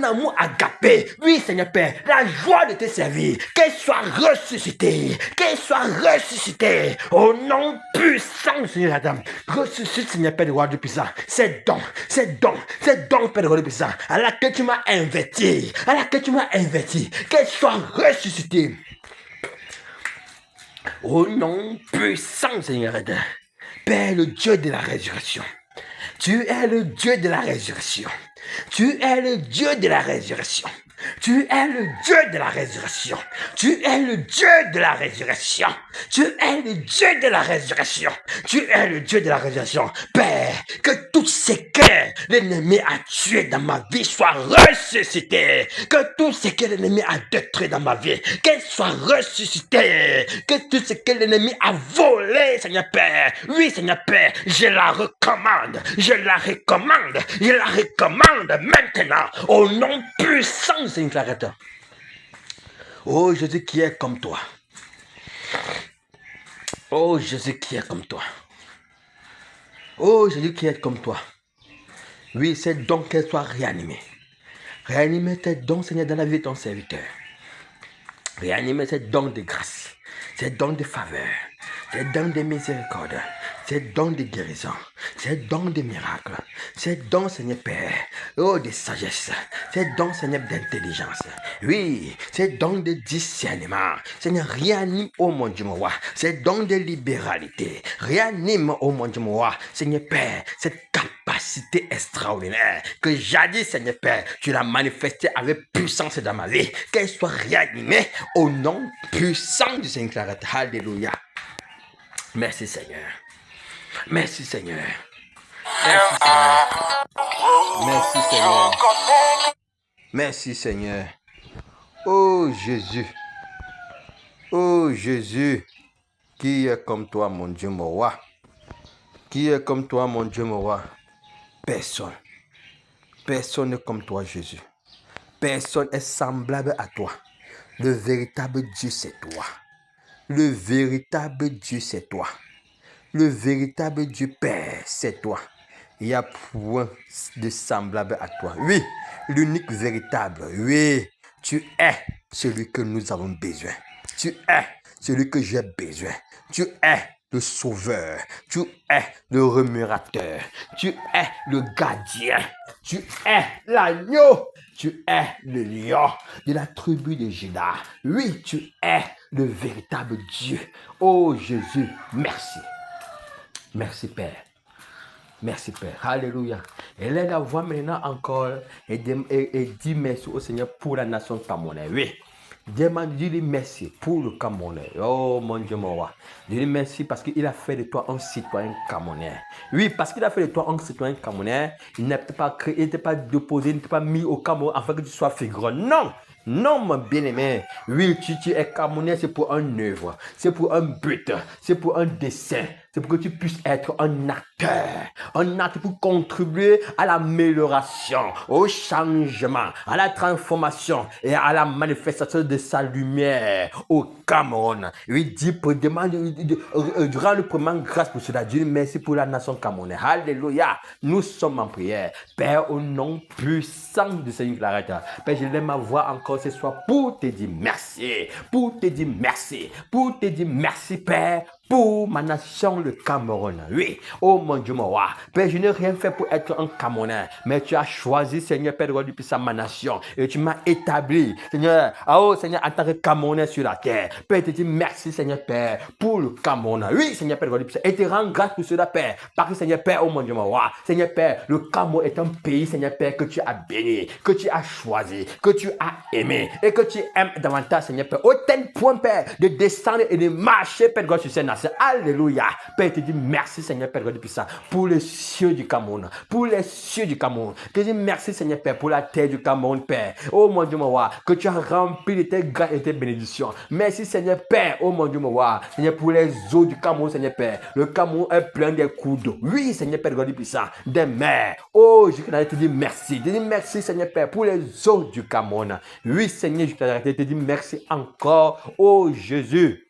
amour agapé. Oui, Seigneur Père, la joie de te servir, qu'elle soit ressuscitée, au nom puissant, Seigneur Adam. Ressuscite, Seigneur Père, le roi du puissant, c'est donc, Père, le roi du puissant, à laquelle tu m'as investi, qu'elle soit ressuscitée. Au nom puissant, Seigneur Adam. Père, le Dieu de la résurrection. Tu es le Dieu de la résurrection. Tu es le Dieu de la résurrection. Tu es le Dieu de la résurrection. Tu es le Dieu de la résurrection. Tu es le Dieu de la résurrection. Tu es le Dieu de la résurrection. Père, que tout ce que l'ennemi a tué dans ma vie soit ressuscité. Que tout ce que l'ennemi a détruit dans ma vie, qu'elle soit ressuscité. Que tout ce que l'ennemi a volé, Seigneur Père. Oui, Seigneur Père, je la recommande maintenant, au nom puissant, Seigneur Clarette. Oh Jésus qui est comme toi. Oh Jésus qui est comme toi. Oh Jésus qui est comme toi. Oui, c'est donc qu'elle soit réanimée. Réanimer tes dons, Seigneur, dans la vie de ton serviteur. Réanimer ces dons de grâce, ces dons de faveur, ces dons de miséricorde, ces dons de guérison, ces dons de miracles, ces dons, Seigneur Père, oh, de sagesse, ces dons, Seigneur, d'intelligence. Oui, ces dons de discernement. Seigneur, réanime, oh mon Dieu, mon roi, ces dons de libéralité. Réanime, oh mon Dieu, mon roi, Seigneur Père, cette capacité extraordinaire que jadis, Seigneur Père, tu l'as manifestée avec puissance dans ma vie. Qu'elle soit réanimée au nom puissant du Seigneur Clarette. Alléluia. Merci, Seigneur. Merci, Seigneur. Merci, Seigneur. Merci, Seigneur. Merci, Seigneur. Oh Jésus. Oh Jésus. Qui est comme toi, mon Dieu, mon roi? Qui est comme toi, mon Dieu, mon roi? Personne. Personne n'est comme toi, Jésus. Personne est semblable à toi. Le véritable Dieu, c'est toi. Le véritable Dieu, c'est toi. Le véritable Dieu, Père, c'est toi. Il n'y a point de semblable à toi. Oui, l'unique véritable. Oui, tu es celui que nous avons besoin. Tu es celui que j'ai besoin. Tu es le sauveur. Tu es le remérateur. Tu es le gardien. Tu es l'agneau. Tu es le lion de la tribu de Juda. Oui, tu es le véritable Dieu. Oh Jésus, merci. Merci Père. Merci Père. Alléluia. Et là, la voix maintenant encore et dit merci au Seigneur pour la nation camerounaise. Oui. Dis-lui merci pour le Camerounais. Oh mon Dieu, mon roi. Dis-lui merci parce qu'il a fait de toi un citoyen camerounais. Oui, parce qu'il a fait de toi un citoyen camerounais. Il n'était pas créé, il n'était pas déposé, il n'était pas mis au Cameroun afin que tu sois figurant. Non! Non, mon bien-aimé. Oui, tu es camerounais, c'est pour un œuvre, c'est pour un but, c'est pour un dessein. C'est pour que tu puisses être un acteur pour contribuer à l'amélioration, au changement, à la transformation et à la manifestation de sa lumière au Cameroun. Il dit, durant le premier grâce pour cela, Dieu merci pour la nation camerounaise. Alléluia. Nous sommes en prière. Père, au nom puissant de Seigneur Clarette, Père, je lève ma voix encore ce soir pour te dire merci, pour te dire merci, pour te dire merci, Père, pour ma nation, le Cameroun. Oui, oh mon Dieu, mon roi. Père, je n'ai rien fait pour être un Camerounais, mais tu as choisi, Seigneur, Père, de roi du puissant, ma nation, et tu m'as établi, Seigneur, oh Seigneur, en tant que Camerounais sur la terre. Père, je te dis merci, Seigneur, Père, pour le Cameroun. Oui, Seigneur, Père, de roi du puissant, et te rends grâce pour cela, Père, parce que, Seigneur, Père, oh mon Dieu, mon roi, Seigneur, Père, le Cameroun est un pays, Seigneur, Père, que tu as béni, que tu as choisi, que tu as aimé, et que tu aimes davantage, Seigneur, Père, au tel point, Père, de descendre et de marcher, Père, de roi sur cette nation. Alléluia. Père, je te dis merci, Seigneur, Père, de puissant, pour les cieux du Cameroun, pour les cieux du Cameroun. Je te dis merci, Seigneur, Père, pour la terre du Cameroun, Père. Oh mon Dieu, mon roi, que tu as rempli de tes grâces et de tes bénédictions. Merci, Seigneur, Père, oh mon Dieu, mon roi, Seigneur, pour les eaux du Cameroun, Seigneur, Père. Le Cameroun est plein des cours d'eau. Oui, Seigneur, Père, de puissant, des mers. Oh, je te dis merci. Je te dis merci, Seigneur, Père, pour les eaux du Cameroun. Oui, Seigneur, je te dis merci encore, oh Jésus.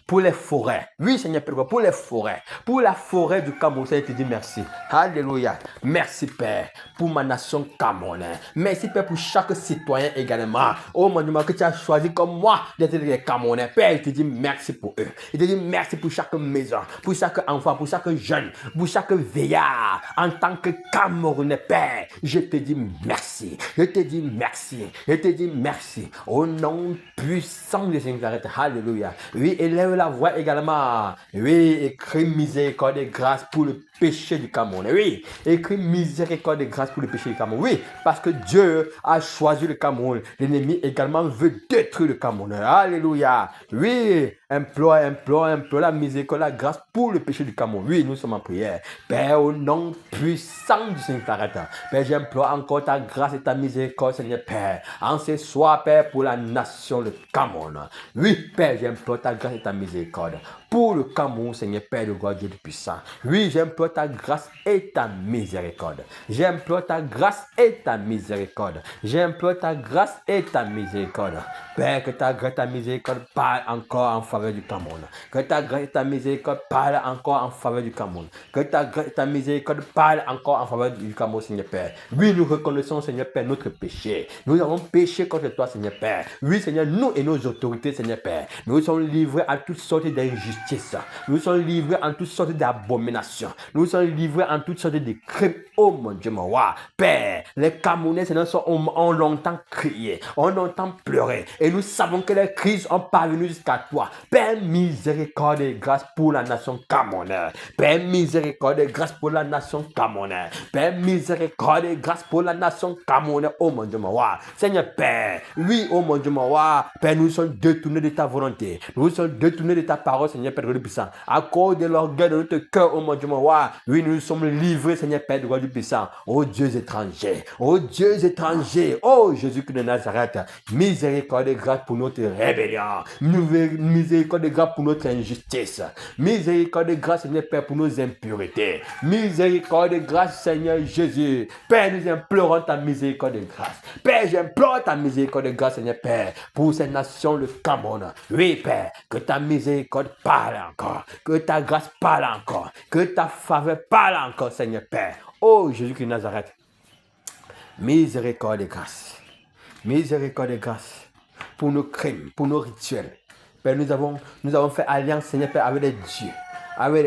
Pour les forêts. Oui, Seigneur, Père, pour les forêts. Pour la forêt du Cameroun, Seigneur, je te dis merci. Alléluia. Merci, Père, pour ma nation camerounaise. Merci, Père, pour chaque citoyen également. Oh, mon Dieu, que tu as choisi comme moi d'être des Camerounais. Père, je te dis merci pour eux. Je te dis merci pour chaque maison, pour chaque enfant, pour chaque jeune, pour chaque veillard. En tant que Camerounais, Père, je te dis merci. Je te dis merci. Je te dis merci. Au nom puissant de Seigneur. Alléluia. Oui, élève la voix également. Oui, écris miséricorde et grâce pour le péché du Cameroun. Oui, écris miséricorde et grâce pour le péché du Cameroun. Oui, parce que Dieu a choisi le Cameroun. L'ennemi également veut détruire le Cameroun. Alléluia. Oui, implore la miséricorde, la grâce pour le péché du Cameroun. Oui, nous sommes en prière. Père, au nom puissant du Seigneur Clarette. Père, j'implore encore ta grâce et ta miséricorde, Seigneur Père. En ce soir, Père, pour la nation, le Cameroun. Oui, Père, j'implore ta grâce et ta miséricorde pour le Cameroun, Seigneur Père, le roi Dieu du puissant. Oui, j'implore ta grâce et ta miséricorde. J'implore ta grâce et ta miséricorde. J'implore ta grâce et ta miséricorde. Père, que ta grâce et ta miséricorde parlent encore en faveur du Cameroun. Que ta grâce et ta miséricorde parlent encore en faveur du Cameroun. Que ta grâce et ta miséricorde parlent encore en faveur du Cameroun, Seigneur Père. Oui, nous reconnaissons, Seigneur Père, notre péché. Nous avons péché contre toi, Seigneur Père. Oui, Seigneur, nous et nos autorités, Seigneur Père, nous sommes livrés à toutes sortes d'injustices. Nous sommes livrés en toutes sortes d'abominations. Nous sommes livrés en toutes sortes de crimes. Oh mon Dieu, mon roi. Père, les Camerounais, Seigneur, ont longtemps crié, ont longtemps pleuré. Et nous savons que les crises ont parvenu jusqu'à toi. Père, miséricorde et grâce pour la nation camerounaise. Père, miséricorde et grâce pour la nation camerounaise. Père, miséricorde et grâce pour la nation camerounaise. Oh mon Dieu, mon roi. Seigneur Père, oui, oh mon Dieu, mon roi. Père, nous sommes détournés de ta volonté. Nous sommes détournés de ta parole, Seigneur Père du puissant. À cause de l'orgueil de notre cœur, oh mon Dieu, mon roi. Oui, nous sommes livrés, Seigneur Père du puissant. Oh Dieu étranger, oh Dieu étranger, oh Jésus-Christ de Nazareth. Miséricorde et grâce pour notre rébellion. Miséricorde et grâce pour notre injustice. Miséricorde et grâce, Seigneur Père, pour nos impuretés. Miséricorde et grâce, Seigneur Jésus. Père, nous implorons ta miséricorde et grâce. Père, j'implore ta miséricorde et grâce, Seigneur Père, pour cette nation, le Cameroun. Oui, Père, que ta miséricorde parle encore. Que ta grâce parle encore. Que ta faveur parle encore, Seigneur Père. Oh, Jésus-Christ de Nazareth. Miséricorde et grâce. Miséricorde et grâce pour nos crimes, pour nos rituels. Père, nous avons fait alliance, Seigneur Père, avec les dieux. Avec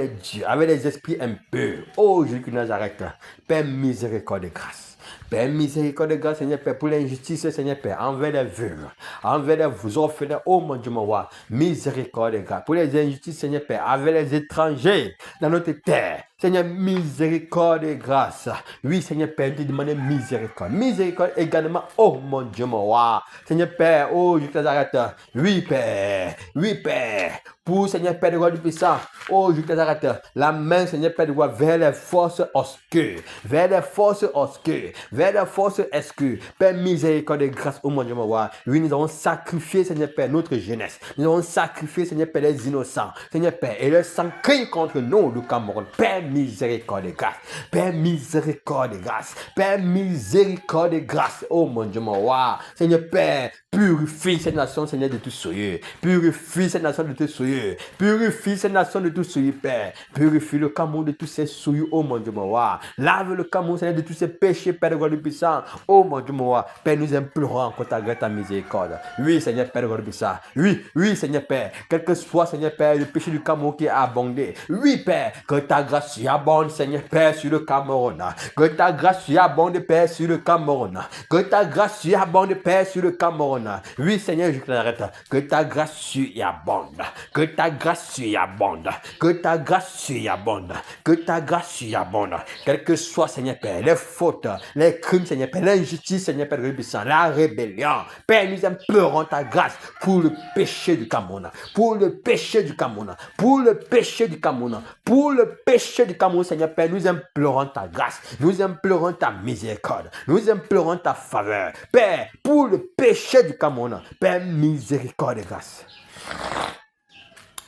les esprits impurs. Oh, Jésus-Christ de Nazareth. Père, miséricorde et grâce. Père, miséricorde et grâce, Seigneur Père, pour l'injustice, Seigneur Père, envers les veuves, envers les orphelins, oh mon Dieu, mon roi, miséricorde et grâce. Pour les injustices, Seigneur Père, envers les étrangers dans notre terre. Seigneur, miséricorde et grâce. Oui, Seigneur Père, nous te demandons miséricorde. Miséricorde également, oh mon Dieu, mon roi. Seigneur Père, oh, je t'arrête. Oui, Père. Oui, Père. Pour Seigneur Père de roi du puissant, oh, je t'arrête. La main, Seigneur Père de roi, vers les forces obscures. Vers les forces obscures. Vers les forces obscures. Père, miséricorde et grâce, oh mon Dieu, mon roi. Oui, nous avons sacrifié, Seigneur Père, notre jeunesse. Nous avons sacrifié, Seigneur Père, les innocents. Seigneur Père, et le sang crie contre nous, le Cameroun. Père, miséricorde et grâce. Père, miséricorde et grâce. Père, miséricorde et grâce. Oh mon Dieu, mon roi. Seigneur Père, purifie cette nation, Seigneur, de tout souillure. Purifie cette nation de tout souillure. Purifie cette nation de tout souillure, Père. Purifie le Cameroun de tous ces souillures, oh mon Dieu, mon roi. Lave le Cameroun, Seigneur, de tous ces péchés, Père de roi du puissant. Oh mon Dieu, mon roi. Père, nous implorons encore ta grâce, ta miséricorde. Oui, Seigneur, Père de roi du puissant. Oui, oui, Seigneur, Père. Quel que soit, Seigneur, Père, le péché du Cameroun qui a abondé. Oui, Père, que ta grâce abonde, Seigneur Père, sur le Cameroun. Que ta grâce abonde, Père, sur le Cameroun. Que ta grâce abonde, Père, sur le Cameroun. Oui, Seigneur, je t'arrête. Que ta grâce abonde. Que ta grâce abonde. Que ta grâce abonde. Que ta grâce abonde. Quel que soit, Seigneur Père, les fautes, les crimes, Seigneur Père, l'injustice, Seigneur Père, la rébellion. Père, nous implorons ta grâce pour le péché du Cameroun. Pour le péché du Cameroun. Pour le péché du Cameroun. Pour le péché du Cameroun, Seigneur Père, nous implorons ta grâce, nous implorons ta miséricorde, nous implorons ta faveur. Père, pour le péché du Cameroun, Père, miséricorde et grâce.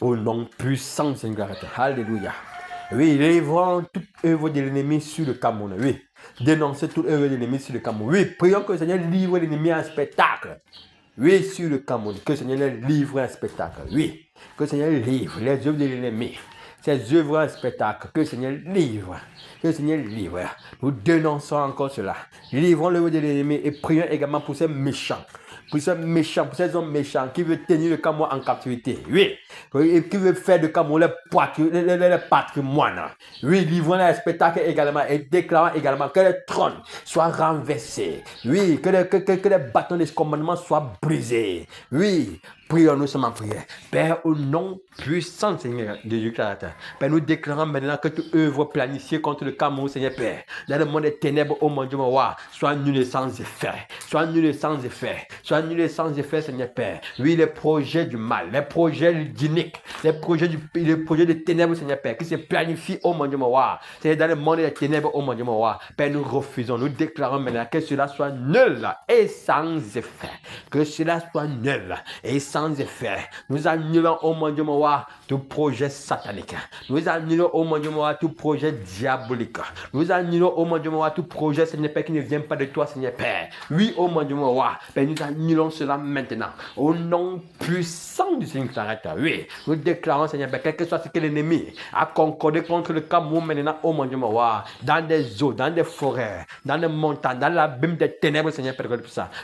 Au nom puissant, Seigneur, alléluia. Oui, livrons toute œuvre de l'ennemi sur le Cameroun. Oui, dénoncez toute œuvre de l'ennemi sur le Cameroun. Oui, prions que le Seigneur livre l'ennemi un spectacle. Oui, sur le Cameroun, que le Seigneur livre un spectacle. Oui, que le Seigneur livre les œuvres de l'ennemi. Ces œuvres un spectacle, que le Seigneur livre. Que le Seigneur livre. Nous dénonçons encore cela. Livrons l'œuvre de l'ennemi et prions également pour ces méchants. Pour ces méchants, pour ces hommes méchants qui veulent tenir le Cameroun en captivité. Oui. Et qui veulent faire de Cameroun le patrimoine. Oui, livrons un spectacle également et déclarons également que les trônes soient renversés. Oui, que les bâtons des commandements soient brisés. Oui. Prions, nous sommes en prière. Père, au nom puissant, Seigneur, de Jésus-Christ. Père, nous déclarons maintenant que toute œuvre planifiée contre le Cameroun, Seigneur Père, dans le monde des ténèbres, oh mon Dieu, mon roi, soit annulée sans effet. Soit annulée sans effet. Soit annulée sans effet, Seigneur Père. Oui, les projets du mal, les projets d'iniques, les projets des ténèbres, Seigneur Père, qui se planifient, oh mon Dieu, mon roi. C'est dans le monde des ténèbres, oh mon Dieu, mon roi. Père, nous refusons, nous déclarons maintenant que cela soit nul et sans effet. Que cela soit nul et sans effet. Nous annulons, oh mon Dieu, mon roi, tout projet satanique. Nous annulons, oh mon Dieu, mon roi, tout projet diabolique. Nous annulons, oh mon Dieu, mon roi, tout projet, Seigneur Père, qui ne vient pas de toi, Seigneur Père. Oui, oh mon Dieu, mon roi, Père, nous annulons cela maintenant. Au nom puissant du Seigneur Clarette. Oui, nous déclarons, Seigneur Père, quel que soit ce que l'ennemi a concordé contre le Cameroun maintenant, oh mon Dieu, mon roi, dans des eaux, dans des forêts, dans les montagnes, dans l'abîme des ténèbres, Seigneur Père,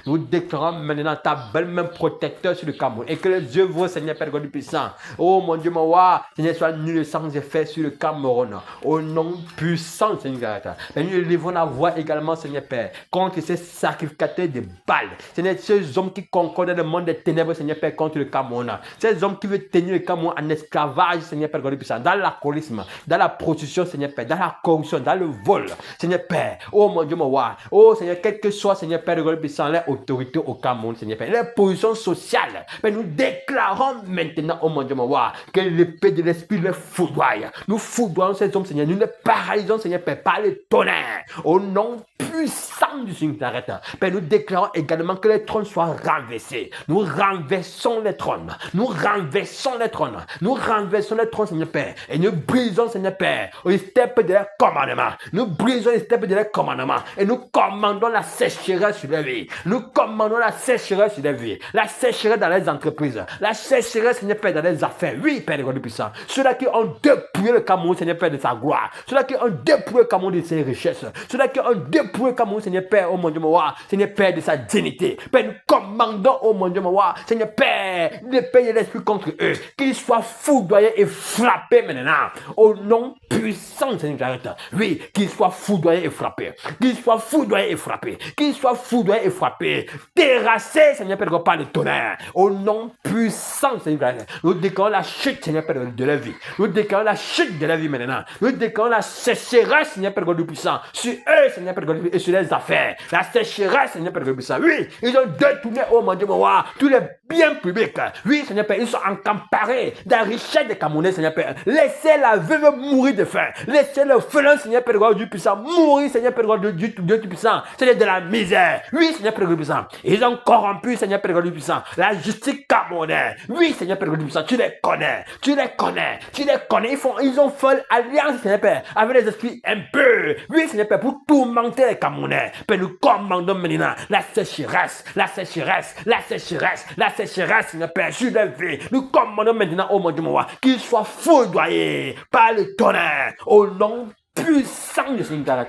nous déclarons maintenant ta belle main protecteur sur le Cameroun. Et que les œuvres, Seigneur Père God puissant, oh mon Dieu, mon roi, Seigneur, soit nul sans effet sur le Cameroun. Au nom puissant, Seigneur, nous livrons la voix également, Seigneur Père, contre ces sacrificateurs de balles. Seigneur, ces hommes qui concordent dans le monde des ténèbres, Seigneur Père, contre le Cameroun. Ces hommes qui veulent tenir le Cameroun en esclavage, Seigneur Père God puissant, dans l'alcoolisme, dans la prostitution, Seigneur Père, dans la corruption, dans le vol, Seigneur Père, oh mon Dieu, mon roi, oh Seigneur, quel que soit, Seigneur Père God puissant, les autorités au Cameroun, Seigneur Père, les positions sociales, Père, nous déclarons maintenant, oh mon Dieu, mon roi, que l'épée de l'esprit les foudroie. Nous foudroyons ces hommes, Seigneur. Nous les paralysons, Seigneur, Père, par le tonnerre. Au nom puissant du Seigneur Nazareth. Père, nous déclarons également que les trônes soient renversés. Nous renversons les trônes. Nous renversons les trônes. Nous renversons les trônes, Seigneur Père. Et nous brisons, Seigneur Père, les steppes de leurs commandements. Nous brisons les steppes de leurs commandements. Et nous commandons la sécheresse sur les vies. Nous commandons la sécheresse sur les vies. La sécheresse dans les entreprises. La sécheresse, Seigneur Père, dans les affaires. Oui, Père de God puissant. Ceux-là qui ont dépouillé le Cameroun, Seigneur Père, de sa gloire. Ceux-là qui ont dépouillé le Cameroun de ses richesses. Ceux-là qui ont dépouillé le Cameroun, Seigneur Père, oh mon Dieu, mon roi. Seigneur Père, de sa dignité. Père, nous commandons, oh mon Dieu, mon roi. Seigneur Père, l'épée de l'esprit contre eux. Qu'ils soient foudroyés et frappés maintenant. Au nom puissant, Seigneur, j'arrête. Oui, qu'ils soient foudroyés et frappés. Qu'ils soient foudroyés et frappés. Qu'ils soient foudroyés et frappés. Terrassés, Seigneur Père, par le tonnerre. Au nom puissant, Seigneur, j'arrête. Nous déclarons la chute, Seigneur Père, de la vie. Nous déclarons la chute de la vie maintenant. Nous déclarons la sécheresse, Seigneur Père, God puissant. Sur eux, Seigneur Père, God, et sur les affaires. La sécheresse, Seigneur Père, God puissant. Oui, ils ont détourné, oh mon Dieu, mon roi, tous les biens publics. Oui, Seigneur Père, ils sont encamparés de la richesse des Camerounais, Seigneur Père. Laissez la veuve mourir de faim. Laissez le félin, Seigneur Père, God du puissant, mourir, Seigneur Père, God du puissant. Seigneur de la misère. Oui, Seigneur Père, God du puissant. Ils ont corrompu, Seigneur Père, God du puissant, la justice camerounaise. Oui, Seigneur Père, God du puissant, tu les connais. Tu les connais. Tu les connais. Ils ont fait alliance, Seigneur Père, avec les esprits impurs. Oui, Seigneur Père, pour tourmenter les Camerounais. Père, nous commandons maintenant la sécheresse, la sécheresse, la sécheresse, la sécheresse, Seigneur Père, sur les vies. Nous commandons maintenant, oh mon Dieu, mon roi, qu'ils soient foudroyés par le tonnerre, au nom puissant de Seigneur.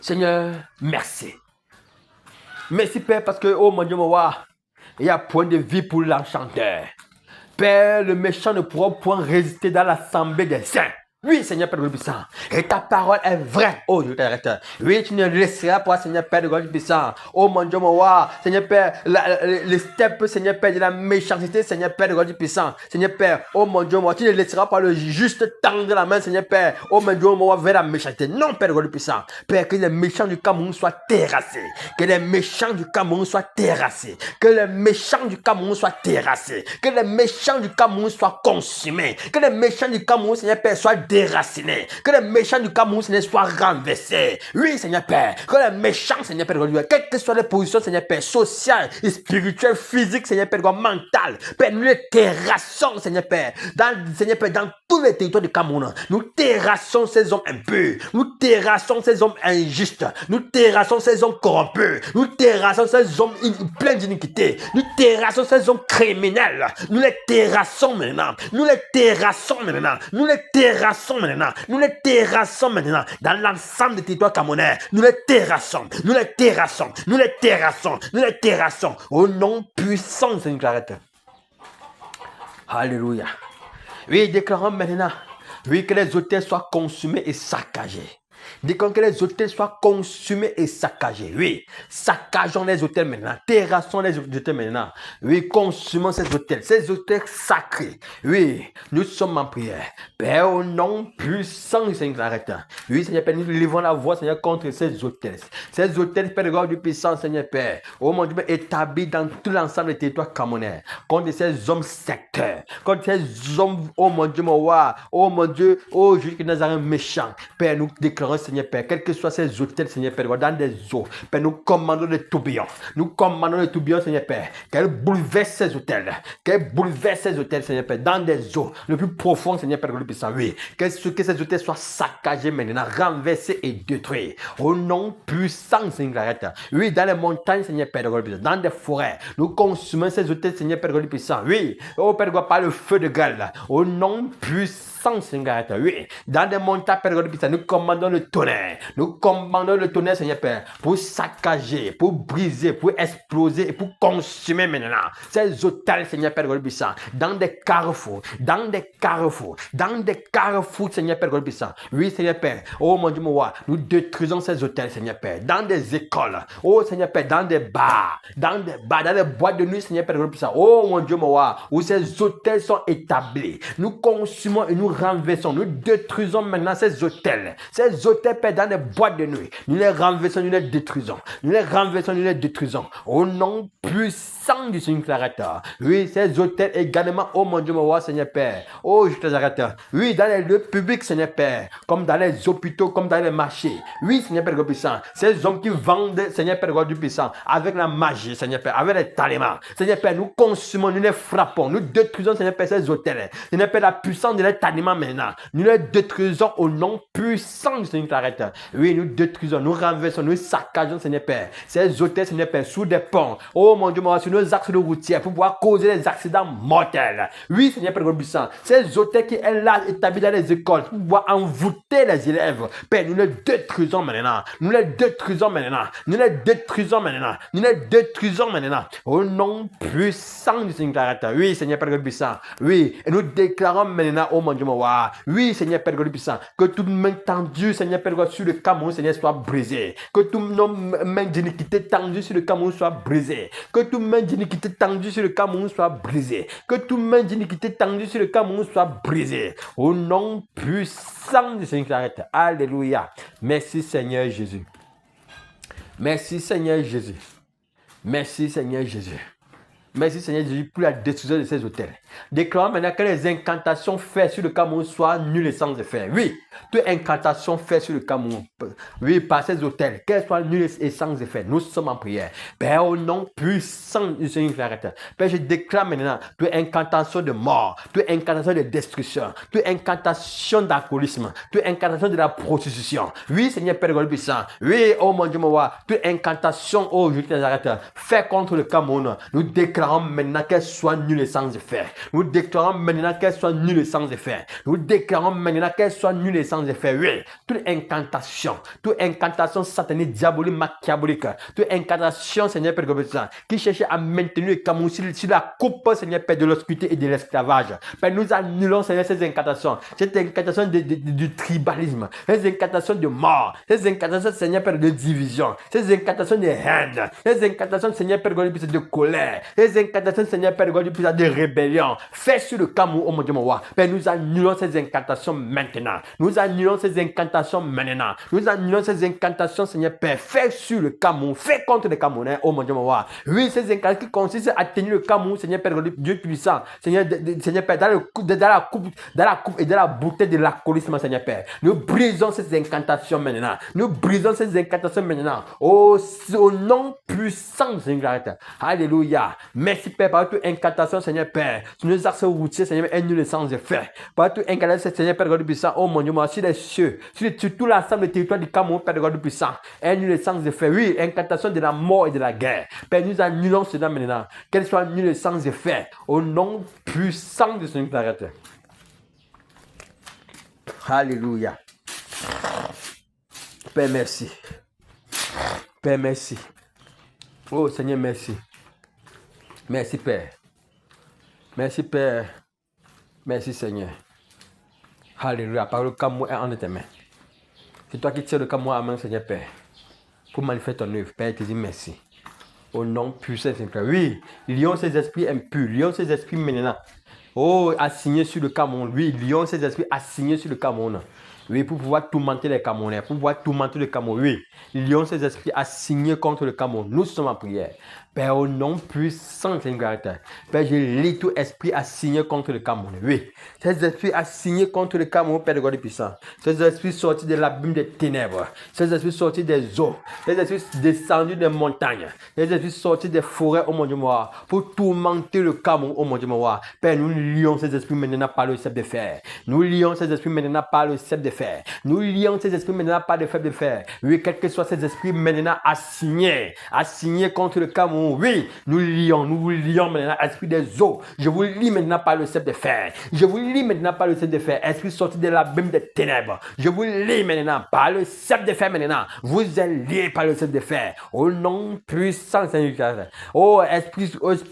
Seigneur, merci. Merci, Père, parce que, oh mon Dieu, mon roi, il y a point de vie pour l'enchanteur. Père, le méchant ne pourra point résister dans l'assemblée des saints. Oui, Seigneur Père de God puissant. Et ta parole est vraie. Oh, Dieu t'arrête. Oui, tu ne laisseras pas, Seigneur Père de God puissant. Oh, mon Dieu, mon roi. Seigneur Père, les steppes, Seigneur Père, de la méchanceté, Seigneur Père de God puissant. Seigneur Père, oh, mon Dieu, mon roi. Tu ne laisseras pas le juste tendre la main, Seigneur Père. Oh, mon Dieu, mon roi, vers la méchanceté. Non, Père de God puissant. Père, que les méchants du Cameroun soient terrassés. Que les méchants du Cameroun soient terrassés. Que les méchants du Cameroun soient terrassés. Que les méchants du Cameroun soient consumés. Que les méchants du Cameroun, Seigneur Père, soient déracinés, que les méchants du Cameroun, Seigneur, soient renversés. Oui, Seigneur Père, que les méchants, Seigneur Père, quelles que soient les positions, Seigneur Père, sociales, spirituelles, physiques, Seigneur Père, mentales, Père, nous les terrassons, Seigneur Père, Seigneur Père, dans tous les territoires du Cameroun. Nous terrassons ces hommes impurs, nous terrassons ces hommes injustes, nous terrassons ces hommes corrompus, nous terrassons ces hommes pleins d'iniquité, nous terrassons ces hommes criminels, nous les terrassons maintenant, nous les terrassons maintenant, nous les terrassons maintenant, nous les terrassons maintenant dans l'ensemble des territoires camerounais. Nous les terrassons, nous les terrassons, nous les terrassons, nous les terrassons au nom puissant de Seigneur Clarette. Alléluia. Oui, déclarons maintenant, oui, que les hôtels soient consumés et saccagés. Déclarons que les hôtels soient consumés et saccagés. Oui, saccageons les hôtels maintenant. Terrassons les hôtels maintenant. Oui, consumons ces hôtels sacrés. Oui, nous sommes en prière. Père, au nom puissant du Seigneur Clarette. Oui, Seigneur Père, nous livrons la voix, Seigneur, contre ces hôtels. Ces hôtels, Père de God du puissant, Seigneur Père. Oh mon Dieu, établis dans tout l'ensemble des territoires camerounais. Contre ces hommes secteurs. Contre ces hommes, oh mon Dieu, mon roi. Oh mon Dieu, oh Jésus qui Nazareth méchant. Père, nous déclarons, Seigneur Père, quels que soient ces hôtels, Seigneur Père, dans des eaux, Père, nous commandons les tourbillons. Nous commandons les tourbillons, Seigneur Père. Qu'elles bouleversent ces hôtels. Qu'elles bouleversent ces hôtels, Seigneur Père, dans des eaux le plus profond, Seigneur Père, le plus puissant. Oui, que ces hôtels soient saccagés maintenant, renversés et détruits. Au nom puissant, Seigneur Clarette. Oui, dans les montagnes, Seigneur Père, le puissant, dans des forêts, nous consumons ces hôtels, Seigneur Père, le puissant. Oui, oh Père, par le feu de grêle. Au nom puissant, Seigneur Clarette. Oui, dans des montagnes, Père, le puissant, nous commandons le tonnerre. Nous commandons le tonnerre, Seigneur Père, pour saccager, pour briser, pour exploser et pour consumer maintenant ces hôtels, Seigneur Père, le puissant, dans des carrefours, dans des carrefours, Seigneur Père, le puissant. Oui, Seigneur Père, oh mon Dieu, mon roi, nous détruisons ces hôtels, Seigneur Père, dans des écoles, oh Seigneur Père, dans des bars, dans des boîtes de nuit, Seigneur Père, le puissant. Oh mon Dieu, mon roi, où ces hôtels sont établis, nous consumons et nous renversons, nous détruisons maintenant ces hôtels, Père, dans les boîtes de nuit. Nous les renversons, nous les détruisons. Nous les renversons, nous les détruisons. Au nom puissant du Seigneur Créateur. Oui, ces hôtels également, oh mon Dieu, mon roi, Seigneur Père. Oh, je te arrête. Oui, dans les lieux publics, Seigneur Père, comme dans les hôpitaux, comme dans les marchés. Oui, Seigneur Père, puissant. Ces hommes qui vendent, Seigneur Père, du puissant, avec la magie, Seigneur Père, avec les talimans. Seigneur Père, nous consumons, nous les frappons, nous détruisons, Seigneur Père, ces hôtels. Seigneur Père, la puissance de les talimans maintenant. Nous les détruisons au nom puissant du Seigneur Créateur. Oui, nous détruisons, nous renversons, nous saccageons, Seigneur Père. Ces hôtels, Seigneur Père, sous des ponts. Oh mon Dieu, sur nos axes de routière pour pouvoir causer des accidents mortels. Oui, Seigneur Père, puissant. Ces hôtels qui sont là établis dans les écoles pour pouvoir envoûter les élèves. Père, nous les détruisons maintenant. Nous les détruisons maintenant. Nous les détruisons maintenant. Nous les détruisons maintenant. Au nom puissant du Seigneur Créateur. Oui, Seigneur Père puissant. Oui, et nous déclarons maintenant, oh mon Dieu, mon roi. Oui, Seigneur Père puissant. Que toute main tendue, Seigneur Père, sur le Cameroun, Seigneur, soit brisée. Que toute main d'iniquité tendue sur le Cameroun soit brisée. Que toute main d'iniquité tendue sur le Cameroun soit brisée. Que toute main d'iniquité tendue sur le Cameroun soit brisée. Au nom puissant du Seigneur Créateur. Alléluia. Merci Seigneur Jésus. Merci Seigneur Jésus. Merci Seigneur Jésus. Merci Seigneur Jésus pour la destruction de ces hôtels. Déclarons maintenant que les incantations faites sur le Cameroun soient nulles et sans effet. Oui, toute incantation faite sur le Cameroun, oui, par ces hôtels, qu'elles soient nulles et sans effet. Nous sommes en prière. Père, au nom puissant du Seigneur Créateur. Père, je déclare maintenant toute incantation de mort, toute incantation de destruction, toute incantation d'alcoolisme, toute incantation de la prostitution. Oui, Seigneur Père puissant. Oui, oh mon Dieu, mon roi, toute incantation, oh Jésus Nazareth, fait contre le Cameroun. Nous déclarons maintenant qu'elle soit nulle et sans effet. Nous déclarons maintenant qu'elle soit nulle et sans effet. Nous déclarons maintenant qu'elle soit nulle et sans effet. Oui, toute incantation satanique, diabolique, machiavélique, toute incantation, Seigneur Père qui cherchait à maintenir le Cameroun sur la coupe, Seigneur Père, de l'obscurité et de l'esclavage. Père, nous annulons, Seigneur, ces incantations. Cette incantation du tribalisme, ces incantations de mort, ces incantations, Seigneur Père, de division, ces incantations de haine, ces incantations, Seigneur Père, de colère, ces incantations, Seigneur Père, de rébellion. Fais sur le Cameroun, oh mon Dieu, mon roi. Père, nous annulons ces incantations maintenant. Nous annulons ces incantations maintenant. Nous annulons ces incantations, Seigneur Père. Fais sur le Cameroun. Fais contre les Camerounais, oh mon Dieu, mon roi. Oui, ces incantations qui consistent à tenir le Cameroun, Seigneur Père, Dieu puissant. Seigneur Père, dans la coupe et dans la bouteille de l'alcoolisme, Seigneur Père. Nous brisons ces incantations maintenant. Nous brisons ces incantations maintenant. Oh, au nom puissant du Seigneur. Alléluia. Merci Père, par toute incantation, Seigneur Père. Sur nos axes routiers, Seigneur, et nul sans effet. Par toute incantation, Seigneur Père, God puissant. Oh mon Dieu, moi, sur les cieux, sur tout l'ensemble du territoire du Cameroun, Père, God puissant. Et nul sans effet. Oui, incantation de la mort et de la guerre. Père, nous annulons cela maintenant. Qu'elle soit nulle sans effet. Au nom puissant de Seigneur Père. Alléluia. Père, merci. Père, merci. Oh Seigneur, merci. Merci Père. Merci Père. Merci Seigneur. Alléluia. Par le Cameroun est en tes mains. C'est toi qui tires le Cameroun à main, Seigneur Père. Pour manifester ton œuvre. Père, je te dis merci. Au nom puissant, Seigneur. Oui, lions ces esprits impurs. Lions ces esprits maintenant. Oh, assigné sur le Cameroun. Oui, lions ces esprits assignés sur le Cameroun. Oui, pour pouvoir tourmenter les Camerounais. Pour pouvoir tourmenter le Cameroun. Oui, lions ces esprits assignés contre le Cameroun. Nous sommes en prière. Père, au nom puissant, Seigneur, Père, je lis tout esprit assigné contre le Cameroun. Oui, ces esprits assignés contre le Cameroun, Père de God puissant. Ces esprits sortis de l'abîme des ténèbres. Ces esprits sortis des eaux. Ces esprits descendus des montagnes. Ces esprits sortis des forêts, oh mon Dieu, moi, pour tourmenter le Cameroun, oh mon Dieu, moi. Père, nous lions ces esprits maintenant par le sceptre de fer. Nous lions ces esprits maintenant par le sceptre de fer. Nous lions ces esprits maintenant par le sceptre de fer. Oui, quels que soient ces esprits maintenant assignés contre le Cameroun. Oui, nous lions maintenant esprit des eaux. Je vous lis maintenant par le sceptre de fer. Je vous lis maintenant par le sceptre de fer. Esprit sorti de l'abîme des ténèbres. Je vous lis maintenant par le sceptre de fer maintenant. Vous êtes liés par le sceptre de fer. Au nom puissant Seigneur. Oh esprit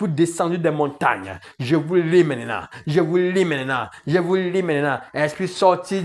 descendu des montagnes. Je vous lis maintenant. Je vous lis maintenant. Je vous lis maintenant. Esprit sorti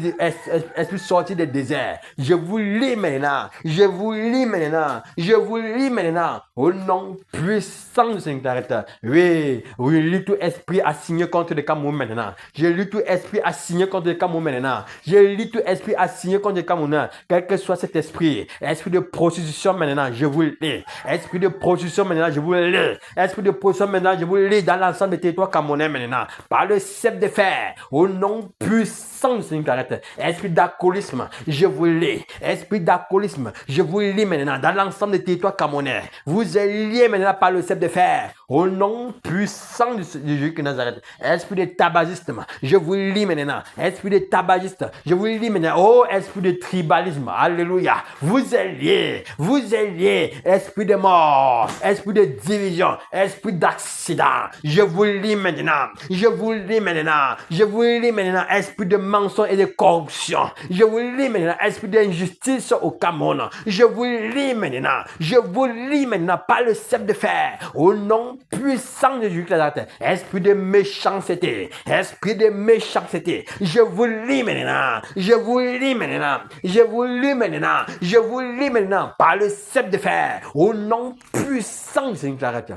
esprit sorti des déserts. Je vous lis maintenant. Je vous lis maintenant. Je vous lis maintenant. Au nom puissant du Seigneur. Oui, oui, lis tout esprit assigné contre le Cameroun maintenant. Je lis tout esprit assigné contre le Cameroun maintenant. Je lis tout esprit assigné contre le Cameroun. Quel que soit cet esprit, esprit de prostitution maintenant, je vous lis. Esprit de prostitution maintenant, je vous lis. Esprit de prostitution maintenant, je vous lis dans l'ensemble des territoires camerounais maintenant. Par le sceptre de fer, au nom puissant du Seigneur. Esprit d'alcoolisme, je vous lis. Esprit d'alcoolisme, je vous lis maintenant dans l'ensemble des territoires camerounais. Vous êtes liés maintenant par le sceptre de fer. Au nom puissant de Jésus de Nazareth. Esprit de tabagisme, je vous lis maintenant. Esprit de tabagiste, je vous lis maintenant. Oh, esprit de tribalisme, alléluia. Vous êtes liés, vous êtes liés. Esprit de mort, esprit de division, esprit d'accident, je vous lis maintenant. Je vous lis maintenant. Je vous lis maintenant. Esprit de mensonge et de corruption, je vous lis maintenant. Esprit d'injustice au Cameroun, je vous lis maintenant. Je vous lis maintenant par le sceptre de fer. Au nom puissant de Jésus de Nazareth. Esprit de méchanceté, esprit de méchanceté, je vous lis maintenant. Je vous lis maintenant. Je vous lis maintenant. Je vous lis maintenant par le sceptre de fer. Au nom puissant de Jésus de Nazareth.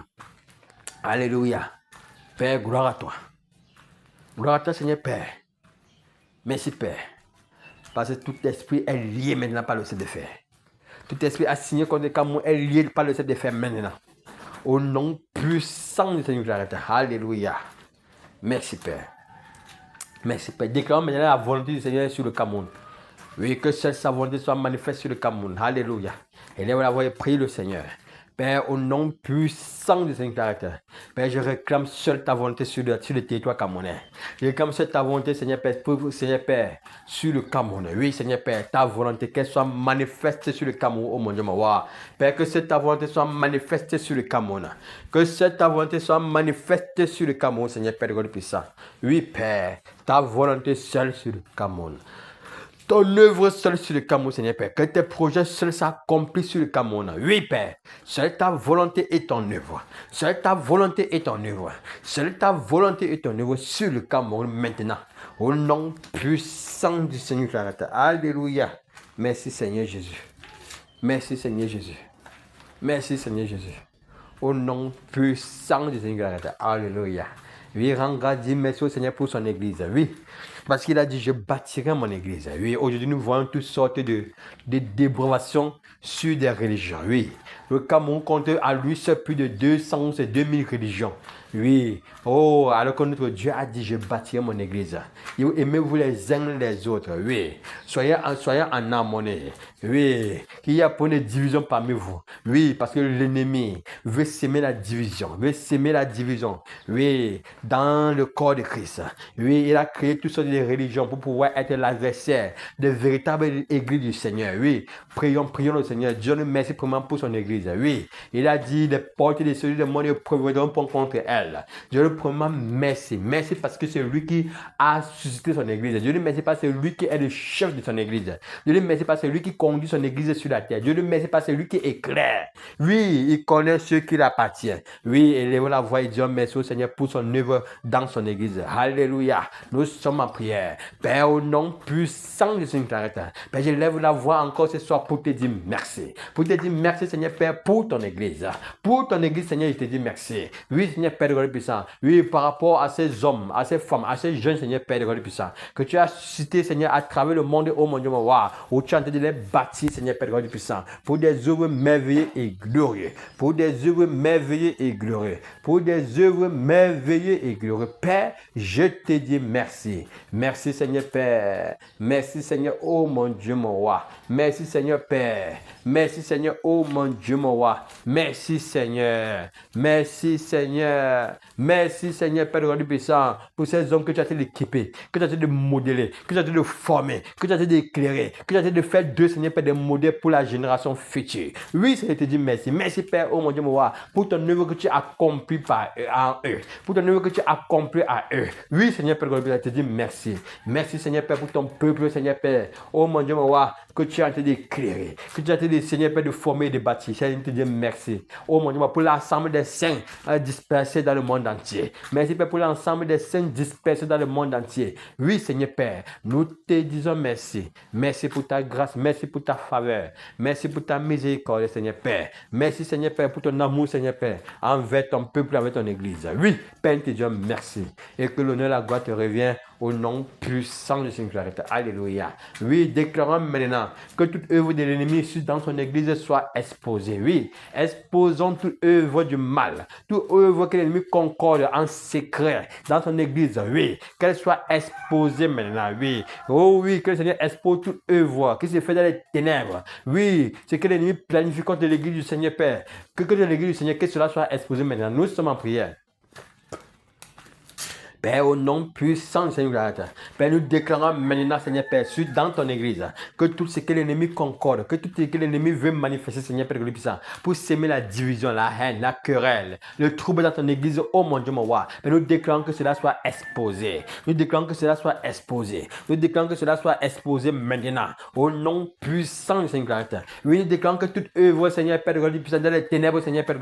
Alléluia. Père, gloire à toi. Gloire à toi, Seigneur Père. Merci, Père. Parce que tout esprit est lié maintenant par le sceptre de fer. Tout esprit assigné contre le Cameroun est lié par le sceptre de fer maintenant. Au nom puissant du Seigneur. Alléluia. Merci, Père. Merci, Père. Déclarons maintenant la volonté du Seigneur sur le Cameroun. Oui, que seule sa volonté soit manifeste sur le Cameroun. Alléluia. Élève la voix et prie le Seigneur. Père, au nom puissant du Seigneur, Père, je réclame seule ta volonté sur le territoire camerounais. Je réclame seule ta volonté, Seigneur Père, Seigneur Père, sur le Cameroun. Oui, Seigneur Père, ta volonté, qu'elle soit manifestée sur le Cameroun, oh mon Dieu, mon roi. Père, que cette ta volonté soit manifestée sur le Cameroun. Que cette ta volonté soit manifestée sur le Cameroun, Seigneur Père, de puissant. Oui, Père, ta volonté seule sur le Cameroun. Ton œuvre seule sur le Cameroun, Seigneur Père. Que tes projets seuls s'accomplissent sur le Cameroun. Oui, Père. Seule ta volonté est ton œuvre. Seule ta volonté est ton œuvre. Seule ta volonté est ton œuvre sur le Cameroun maintenant. Au nom puissant du Seigneur. Alléluia. Merci, Seigneur Jésus. Merci, Seigneur Jésus. Merci, Seigneur Jésus. Au nom puissant du Seigneur. Alléluia. Oui, rends grâce, merci au Seigneur pour son église. Oui. Parce qu'il a dit, je bâtirai mon église. Oui, aujourd'hui, nous voyons toutes sortes de débravations sur des religions. Oui, le Cameroun compte à lui seul plus de 200 et 2000 religions. Oui, oh, alors que notre Dieu a dit, je bâtirai mon église. Aimez-vous les uns les autres. Oui, soyez en harmonie. Oui, qu'il y a pour des divisions parmi vous. Oui, parce que l'ennemi veut s'aimer la division. Oui, dans le corps de Christ. Oui, il a créé toutes sortes de religions pour pouvoir être l'adversaire de véritables églises du Seigneur. Oui, prions le Seigneur. Dieu nous merci pour son église. Oui, il a dit, les portes de celui de monde ne prévaudront pas contre elle. Dieu le promets, merci. Merci parce que c'est lui qui a suscité son église. Dieu le merci parce que c'est lui qui est le chef de son église. Dieu le merci parce que c'est lui qui conduit son église sur la terre. Dieu le merci parce que c'est lui qui éclaire. Oui, il connaît ceux qui l'appartiennent. Oui, élevons la voix et disons merci au Seigneur pour son œuvre dans son église. Alléluia. Nous sommes en prière. Père, au nom puissant de Seigneur, Père, je lève la voix encore ce soir pour te dire merci. Pour te dire merci, Seigneur Père, pour ton église. Pour ton église, Seigneur, je te dis merci. Oui, Seigneur Père de puissant. Oui, par rapport à ces hommes, à ces femmes, à ces jeunes, Seigneur Père de puissant, que tu as suscité, Seigneur, à travers le monde, oh mon Dieu, mon roi, où tu as entendu les bâtir, Seigneur Père de puissant, pour des œuvres merveilleuses et glorieuses. Pour des œuvres merveilleuses et glorieuses. Pour des œuvres merveilleuses et glorieuses. Père, je te dis merci. Merci, Seigneur Père. Merci, Seigneur, oh mon Dieu, mon roi. Merci, Seigneur Père. Merci, Seigneur, oh mon Dieu, mon roi. Merci, Seigneur. Merci, Seigneur. Merci, Seigneur, Père de puissant, pour ces hommes que tu as été d'équiper, que tu as été de modeler, que tu as été de former, que tu as été d'éclairer, que tu as été de faire d'eux, Seigneur, Père, des modèles pour la génération future. Oui, Seigneur, je te dis merci. Merci, Père, oh mon Dieu, mon roi, pour ton œuvre que tu as accompli en eux. Pour ton œuvre que tu as accompli à eux. Oui, Seigneur, Père de puissant, je te dis merci. merci. Merci, Seigneur Père, pour ton peuple, Seigneur Père. Oh mon Dieu, mon roi, que tu as été d'éclairer, que tu as été, Seigneur Père, de former et de bâtir. Seigneur, te dire merci. Oh mon Dieu, pour l'ensemble des saints dispersés dans le monde entier. Merci, Père, pour l'ensemble des saints dispersés dans le monde entier. Oui, Seigneur Père, nous te disons merci. Merci pour ta grâce, merci pour ta faveur. Merci pour ta miséricorde, Seigneur Père. Merci, Seigneur Père, pour ton amour, Seigneur Père, envers ton peuple, envers ton église. Oui, Père, nous te disons merci. Et que l'honneur et la gloire te revient au nom puissant de Saint-Christ. Alléluia. Oui, déclarons maintenant que toute œuvre de l'ennemi dans son église soit exposée. Oui, exposons toute œuvre du mal, toute œuvre que l'ennemi concorde en secret dans son église. Oui, qu'elle soit exposée maintenant. Oui, oh oui, que le Seigneur expose toute œuvre qui se fait dans les ténèbres. Oui, c'est que l'ennemi planifie contre l'église du Seigneur Père. Que l'église du Seigneur, que cela soit exposé maintenant. Nous sommes en prière. Père, au nom puissant, Seigneur, Père, nous déclarons maintenant, Seigneur Père, dans ton église, que tout ce que l'ennemi concorde, que tout ce que l'ennemi veut manifester, Seigneur Père, pour s'aimer la division, la haine, la querelle, le trouble dans ton église, oh mon Dieu, mon roi. Père, nous déclarons que cela soit exposé. Nous déclarons que cela soit exposé. Nous déclarons que cela soit exposé maintenant, au nom puissant, Seigneur. Oui, nous déclarons que toute œuvre, Seigneur Père, dans les ténèbres, Seigneur Père,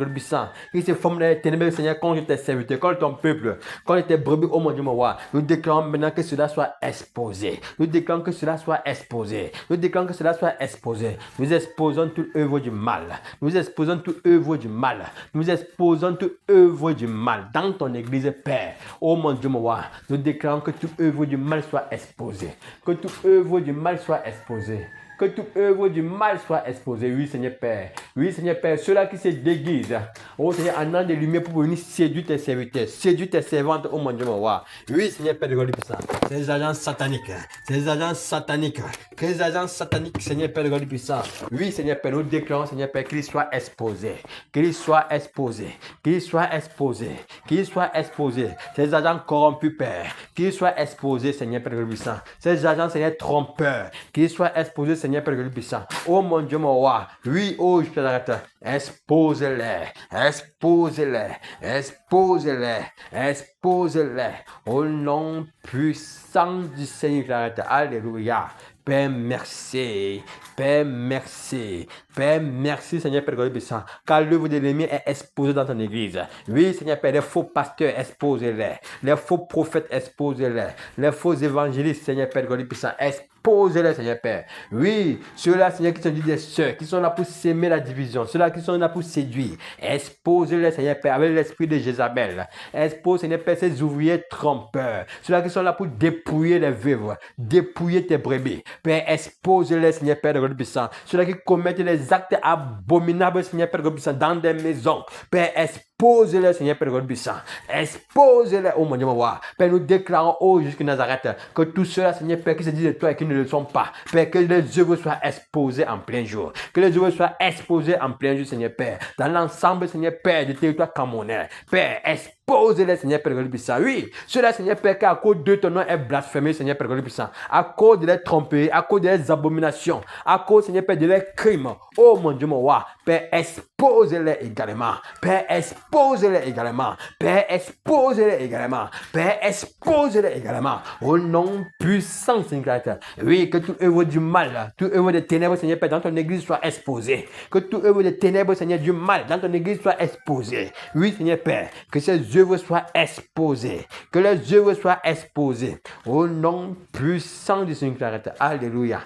qui se forme dans les ténèbres, Seigneur, contre tes serviteurs, contre ton peuple, contre tes brebis, oh mon Dieu, mon roi, nous déclarons maintenant que cela soit exposé. Nous déclarons que cela soit exposé. Nous déclarons que cela soit exposé. Nous exposons toute œuvre du mal. Nous exposons toute œuvre du mal. Nous exposons toute œuvre du mal dans ton église, Père. Oh mon Dieu, mon roi, nous déclarons que toute œuvre du mal soit exposée. Que toute œuvre du mal soit exposée. Que toute œuvre du mal soit exposée. Oui, Seigneur Père. Oui, Seigneur Père. Ceux-là qui se déguisent, oh Seigneur, en an de lumière pour venir séduire tes serviteurs, séduire tes servantes, oh mon Dieu, mon roi. Oui, Seigneur Père de God puissant. Ces agents sataniques, ces agents sataniques, ces agents sataniques, Seigneur Père de God puissant. Oui, Seigneur Père, nous déclarons, Seigneur Père, qu'ils soient exposés. Qu'ils soient exposés. Qu'ils soient exposés. Qu'ils soient exposés. Ces agents corrompus, Père. Qu'ils soient exposés, Seigneur Père de God puissant. Ces agents, Seigneur, trompeurs. Qu'ils soient exposés, Seigneur Père de puissant. Oh mon Dieu, mon roi. Oui, oh, je te l'arrête. Expose-les. Expose-les. Expose-les. Expose-les. Au nom puissant du Seigneur. Alléluia. Père, merci. Père, merci. Père, merci, Seigneur Père puissant. Car l'œuvre de l'ennemi est exposée dans ton église. Oui, Seigneur Père, les faux pasteurs, exposez-les. Les faux prophètes, exposez-les. Les faux évangélistes, Seigneur Père puissant, exposez-les, Seigneur Père. Oui, ceux-là, Seigneur, qui sont des sœurs, qui sont là pour s'aimer la division, ceux-là qui sont là pour séduire, exposez-les, Seigneur Père, avec l'esprit de Jézabel. Expose, Seigneur Père, ces ouvriers trompeurs, ceux-là qui sont là pour dépouiller les veuves, dépouiller tes brebis. Père, expose-les, Seigneur Père de puissant, ceux-là qui commettent les actes abominables, Seigneur Père de puissant, dans des maisons. Père, expose-les, Seigneur Père de puissant. Expose-les, oh mon Dieu, mon roi. Père, nous déclarons, oh, jusqu'à Nazareth, que tous ceux-là, Seigneur Père, qui se disent de toi et qui ne le sont pas, Père, que les œuvres soient exposées en plein jour. Que les œuvres soient exposées en plein jour, Seigneur Père, dans l'ensemble, Seigneur Père, du territoire camerounais. Père, expose-les, Seigneur Père de puissant. Oui, ceux-là, Seigneur Père, qui à cause de ton nom est blasphémé, Seigneur Père de puissant. À cause de leurs tromperies, à cause de leurs abominations, à cause, Seigneur Père, de leurs crimes. Oh mon Dieu, mon roi. Père, expose-les également. Père, expose-les également. Père, expose-les également. Père, expose-les également. Au nom puissant, Seigneur. Oui, que toute œuvre du mal, toute œuvre des ténèbres, Seigneur Père, dans ton église soit exposée. Que toute œuvre des ténèbres, Seigneur, du mal, dans ton église soit exposée. Oui, Seigneur Père, que ces œuvres soient exposées. Que les œuvres soient exposées. Au nom puissant du Seigneur. Alléluia.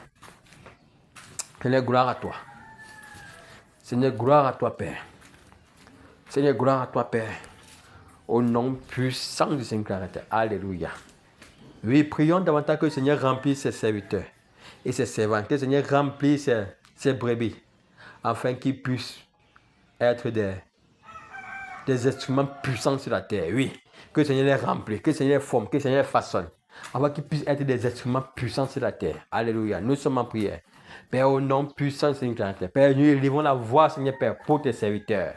Seigneur, gloire à toi. Seigneur, gloire à toi, Père. Seigneur, gloire à toi, Père. Au nom puissant du Seigneur. Alléluia. Oui, prions davantage que le Seigneur remplisse ses serviteurs et ses servantes. Que le Seigneur remplisse ses brebis, afin qu'ils puissent être des instruments puissants sur la terre. Oui, que le Seigneur les remplisse, que le Seigneur les forme, que le Seigneur les façonne, afin qu'ils puissent être des instruments puissants sur la terre. Alléluia. Nous sommes en prière. Père, au nom puissant, Seigneur, Père, nous élevons la voix, Seigneur Père, pour tes serviteurs.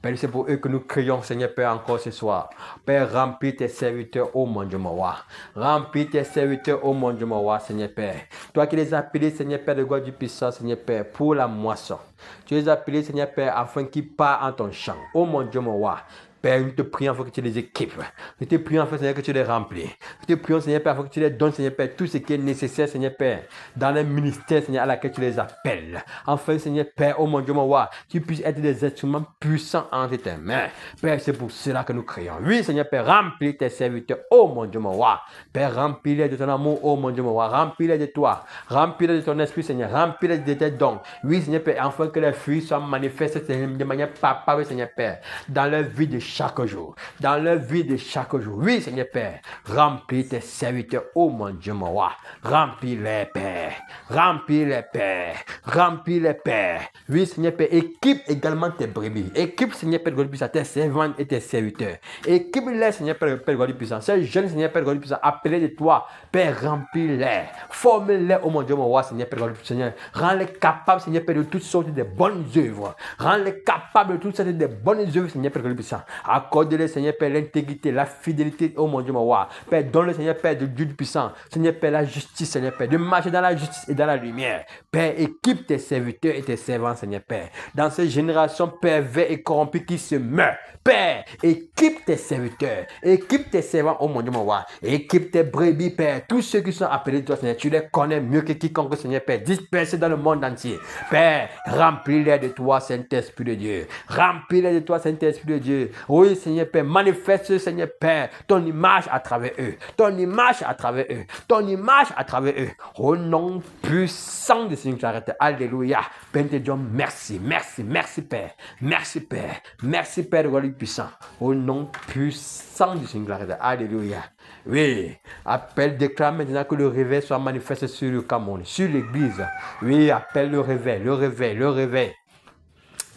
Père, c'est pour eux que nous crions, Seigneur Père, encore ce soir. Père, remplis tes serviteurs, ô mon Dieu, mon roi. Remplis tes serviteurs, ô mon Dieu, mon roi, Seigneur Père. Toi qui les as appelés, Seigneur Père, de gloire du puissant, Seigneur Père, pour la moisson. Tu les as appelés, Seigneur Père, afin qu'ils partent en ton champ. Ô mon Dieu, mon roi. Père, nous te prions afin que tu les équipes. Nous te prions afin, Seigneur, que tu les remplis. Nous te prions, Seigneur Père, afin que tu les donnes, Seigneur Père, tout ce qui est nécessaire, Seigneur Père, dans les ministères, Seigneur, à laquelle tu les appelles. Enfin, Seigneur Père, oh mon Dieu, mon roi, tu puisses être des instruments puissants entre tes mains. Père, c'est pour cela que nous crions. Oui, Seigneur Père, remplis tes serviteurs, oh mon Dieu, mon roi. Père, remplis-les de ton amour, oh mon Dieu, mon roi. Remplis-les de toi. Remplis-les de ton esprit, Seigneur. Remplis-les de tes dons. Oui, Seigneur Père, afin que les fruits soient manifestés, Seigneur, de manière palpable, Seigneur Père, dans leur vie de chaque jour. Dans leur vie de chaque jour. Oui, Seigneur Père, remplis tes serviteurs, oh mon Dieu, mon roi. Remplis-les, Père. Remplis-les, Père. Remplis-les, Père. Oui, Seigneur Père, équipe également tes brebis. Équipe, Seigneur Père, puissant, tes servantes et tes serviteurs. Équipe-les, Seigneur Père, puissant. Ces jeunes, Seigneur Père, puissant, appelés de toi, Père, remplis-les. Forme-les, oh mon Dieu, mon roi, Seigneur Père, Seigneur. Rends-les capables, Seigneur Père, de toutes sortes de bonnes œuvres. Rends-les capables de toutes sortes de bonnes œuvres, Seigneur Père, puissant. Accorde-les, Seigneur Père, l'intégrité, la fidélité, oh mon Dieu, mon roi. Père, donne-le, Seigneur Père, de Dieu puissant. Seigneur Père, la justice, Seigneur Père, de marcher dans la justice et dans la lumière. Père, équipe tes serviteurs et tes servants, Seigneur Père. Dans ces générations perverses et corrompues qui se meurent. Père, équipe tes serviteurs, équipe tes servants, oh mon Dieu, mon roi. Équipe tes brebis, Père. Tous ceux qui sont appelés de toi, Seigneur, tu les connais mieux que quiconque, Seigneur Père. Dispersés dans le monde entier. Père, remplis-les de toi, Saint-Esprit de Dieu. Remplis-les de toi, Saint-Esprit de Dieu. Oui, Seigneur Père, manifeste, Seigneur Père, ton image à travers eux. Ton image à travers eux. Ton image à travers eux. Au nom puissant de Seigneur Clarette. Alléluia. Père, te disons merci, merci, merci Père. Merci Père. Merci Père de gloire puissant. Au nom puissant du Seigneur Clarette. Alléluia. Oui, appelle, déclare maintenant que le réveil soit manifesté sur le Cameroun, sur l'église. Oui, appelle le réveil, le réveil, le réveil.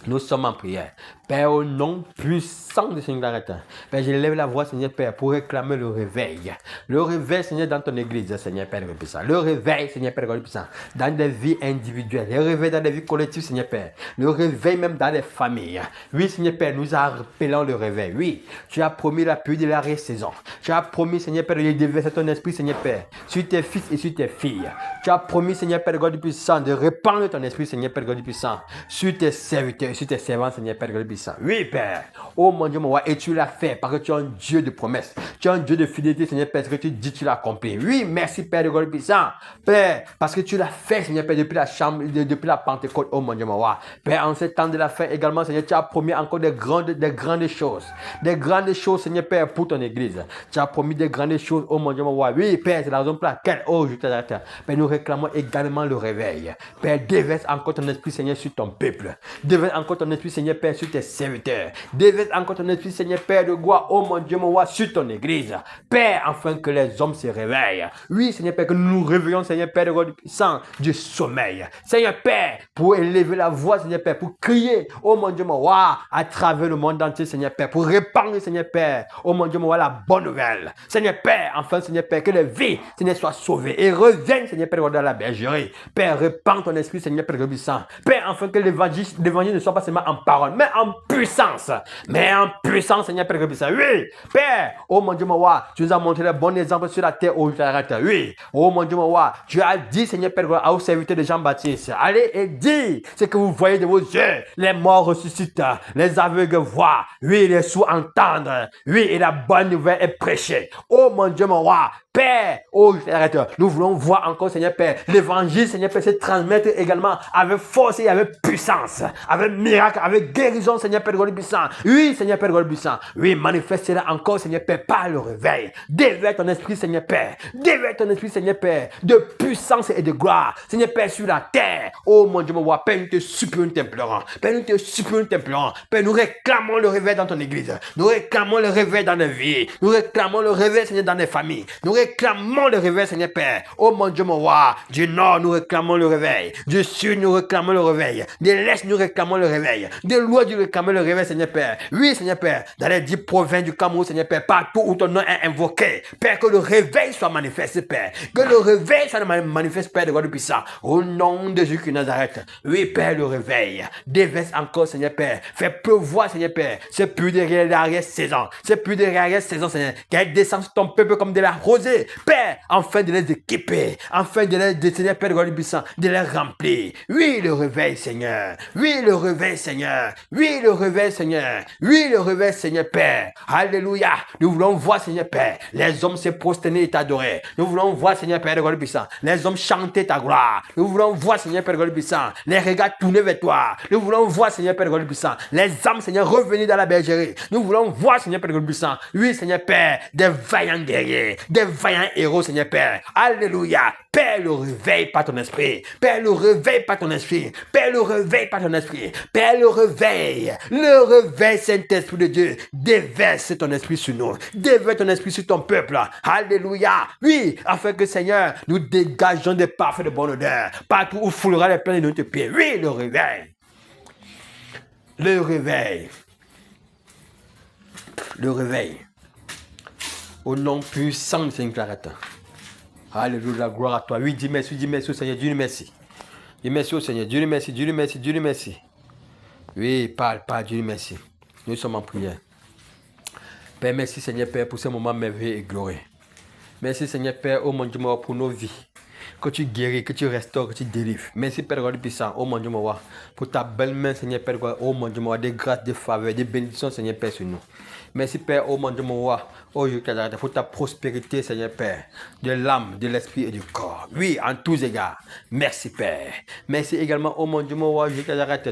Nous sommes en prière. Père, au nom puissant de Seigneur Clarette. Père, je lève la voix, Seigneur Père, pour réclamer le réveil. Le réveil, Seigneur, dans ton église, Seigneur Père, puissant. Le réveil, Seigneur Père, puissant. Dans des vies individuelles. Le réveil dans des vies collectives, Seigneur Père. Le réveil même dans les familles. Oui, Seigneur Père, nous appelons le réveil. Oui, tu as promis la pluie de la saison. Tu as promis, Seigneur Père, de déverser ton esprit, Seigneur Père, sur tes fils et sur tes filles. Tu as promis, Seigneur Père, God puissant, de répandre ton esprit, Seigneur Père, God puissant, sur tes serviteurs, sur tes servants, Seigneur Père, God puissant. Oui, Père. Oh mon Dieu, mon roi, et tu l'as fait parce que tu es un Dieu de promesses. Tu es un Dieu de fidélité, Seigneur Père, ce que tu dis, tu l'as accompli. Oui, merci, Père de God puissant. Père, parce que tu l'as fait, Seigneur Père, depuis la chambre, depuis la Pentecôte, oh mon Dieu, mon roi. Père, en ce temps de la fin également, Seigneur, tu as promis encore des grandes choses. Des grandes choses, Seigneur Père, pour ton église. Tu as promis des grandes choses, oh mon Dieu, mon roi. Oui, Père, c'est la raison pour laquelle, oh, je t'adore. Père, nous réclamons également le réveil. Père, déverse encore ton esprit, Seigneur, sur ton peuple. Déverse encore ton esprit, Seigneur Père, sur tes serviteurs. Déverse encore ton esprit, Seigneur Père de gloire, oh mon Dieu, mon roi, sur ton église. Père, afin que les hommes se réveillent. Oui, Seigneur Père, que nous nous réveillons, Seigneur Père de gloire, sans du sommeil. Seigneur Père, pour élever la voix, Seigneur Père, pour crier, oh mon Dieu, mon roi, à travers le monde entier, Seigneur Père, pour répandre, Seigneur Père, oh mon Dieu, mon roi, la bonne nouvelle. Seigneur Père, enfin, Seigneur Père, que les vies, Seigneur, soient sauvées et reviennent, Seigneur Père, dans la bergerie. Père, répands ton esprit, Seigneur Père, Père, enfin, que l'évangile ne soit pas seulement en parole, mais en puissance. Mais en puissance, Seigneur Père, oui, Père, oh mon Dieu, mon roi, tu nous as montré le bon exemple sur la terre où tu arrêtes. Oui, oh mon Dieu, mon roi, tu as dit, Seigneur Père, au serviteur de Jean-Baptiste, allez et dis ce que vous voyez de vos yeux. Les morts ressuscitent, les aveugles voient, oui, les sourds entendent, oui, et la bonne nouvelle est prêchée. Oh mon Dieu, mon roi, Père, oh, nous voulons voir encore, Seigneur Père, l'évangile, Seigneur Père, se transmettre également avec force et avec puissance, avec miracle, avec guérison, Seigneur Père, puissant. Oui, Seigneur Père, puissant. Oui, manifeste-la encore, Seigneur Père, par le réveil. Déverse ton esprit, Seigneur Père. Déverse ton esprit, Seigneur Père, de puissance et de gloire, Seigneur Père, sur la terre. Oh mon Dieu, mon roi, Père, nous te supplions, t'implorons. Père, nous te supplions, t'implorons. Père, nous réclamons le réveil dans ton église. Nous réclamons le réveil dans nos vies. Nous réclamons le réveil, Seigneur, dans les familles. Nous réclamons le réveil, Seigneur Père. Oh mon Dieu, mon roi, du nord, nous réclamons le réveil. Du sud, nous réclamons le réveil. De l'est, nous réclamons le réveil. De l'ouest, nous réclamons le réveil, Seigneur Père. Oui, Seigneur Père, dans les 10 provinces du Cameroun, Seigneur Père, partout où ton nom est invoqué. Père, que le réveil soit manifesté, Père. Que le réveil soit manifesté, Père de God puissant. Au nom de Jésus de Nazareth. Oui, Père, le réveil. Déverse encore, Seigneur Père. Fais pleuvoir, Seigneur Père. C'est plus de l'arrière-saison. C'est plus de l'arrière-saison, Seigneur. Qu'elle descend sur ton peuple comme de la rosée. aider, Père, afin de les équiper, afin de les Seigneur Père de puissant, de les remplir. Oui, le réveil, Seigneur. Oui, le réveil, Seigneur. Oui, le réveil, Seigneur. Oui, le réveil, Seigneur Père. Alléluia. Nous voulons voir, Seigneur Père, les hommes se prosterner et t'adorer. Nous voulons voir, Seigneur Père de puissant, les hommes chanter ta gloire. Nous voulons voir, Seigneur Père de puissant, les regards tournés vers toi. Nous voulons voir, Seigneur Père de puissant, les âmes, Seigneur, revenir dans la bergerie. Nous voulons voir, Seigneur Père de puissant, oui, Seigneur Père, des vaillants guerriers, des vaillants héros, Seigneur Père. Alléluia. Père, le réveil par ton esprit. Père, le réveil par ton esprit. Père, le réveil par ton esprit. Père, le réveil. Le réveil, Saint-Esprit de Dieu. Déverse ton esprit sur nous. Déverse ton esprit sur ton peuple. Alléluia. Oui, afin que, Seigneur, nous dégageons des parfums de bonne odeur. Partout où foulera les plaines de notre pied. Oui, le réveil. Le réveil. Le réveil. Au nom puissant de Saint-Clarette. Alléluia, gloire à toi. Oui, dis merci au Seigneur. Dieu merci. Dis merci au Seigneur. Dieu merci, Dieu merci, Dieu merci. Oui, parle, Dieu merci. Nous sommes en prière. Père, merci Seigneur Père pour ce moment merveilleux et glorieux. Merci Seigneur Père, oh mon Dieu, pour nos vies. Que tu guéris, que tu restaures, que tu délivres. Merci Père God puissant, oh mon Dieu, pour ta belle main Seigneur Père, oh mon Dieu, des grâces, des faveurs, des bénédictions Seigneur Père sur nous. Merci Père, oh mon Dieu, oh Dieu, pour ta prospérité Seigneur Père, de l'âme, de l'esprit et du corps. Oui, en tous égards. Merci Père. Merci également, oh mon Dieu,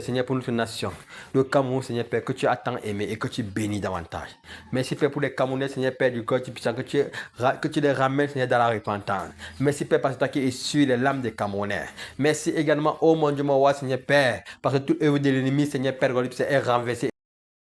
Seigneur, pour notre nation, le Cameroun Seigneur Père, que tu as tant aimé et que tu bénis davantage. Merci Père pour les Camerounais Seigneur Père du corps puissant, que tu les ramènes Seigneur dans la repentance. Merci Père parce que tu essuie les lames des Camerounais. Merci également, oh mon Dieu, Seigneur Père, parce que toute œuvre de l'ennemi Seigneur Père est renversée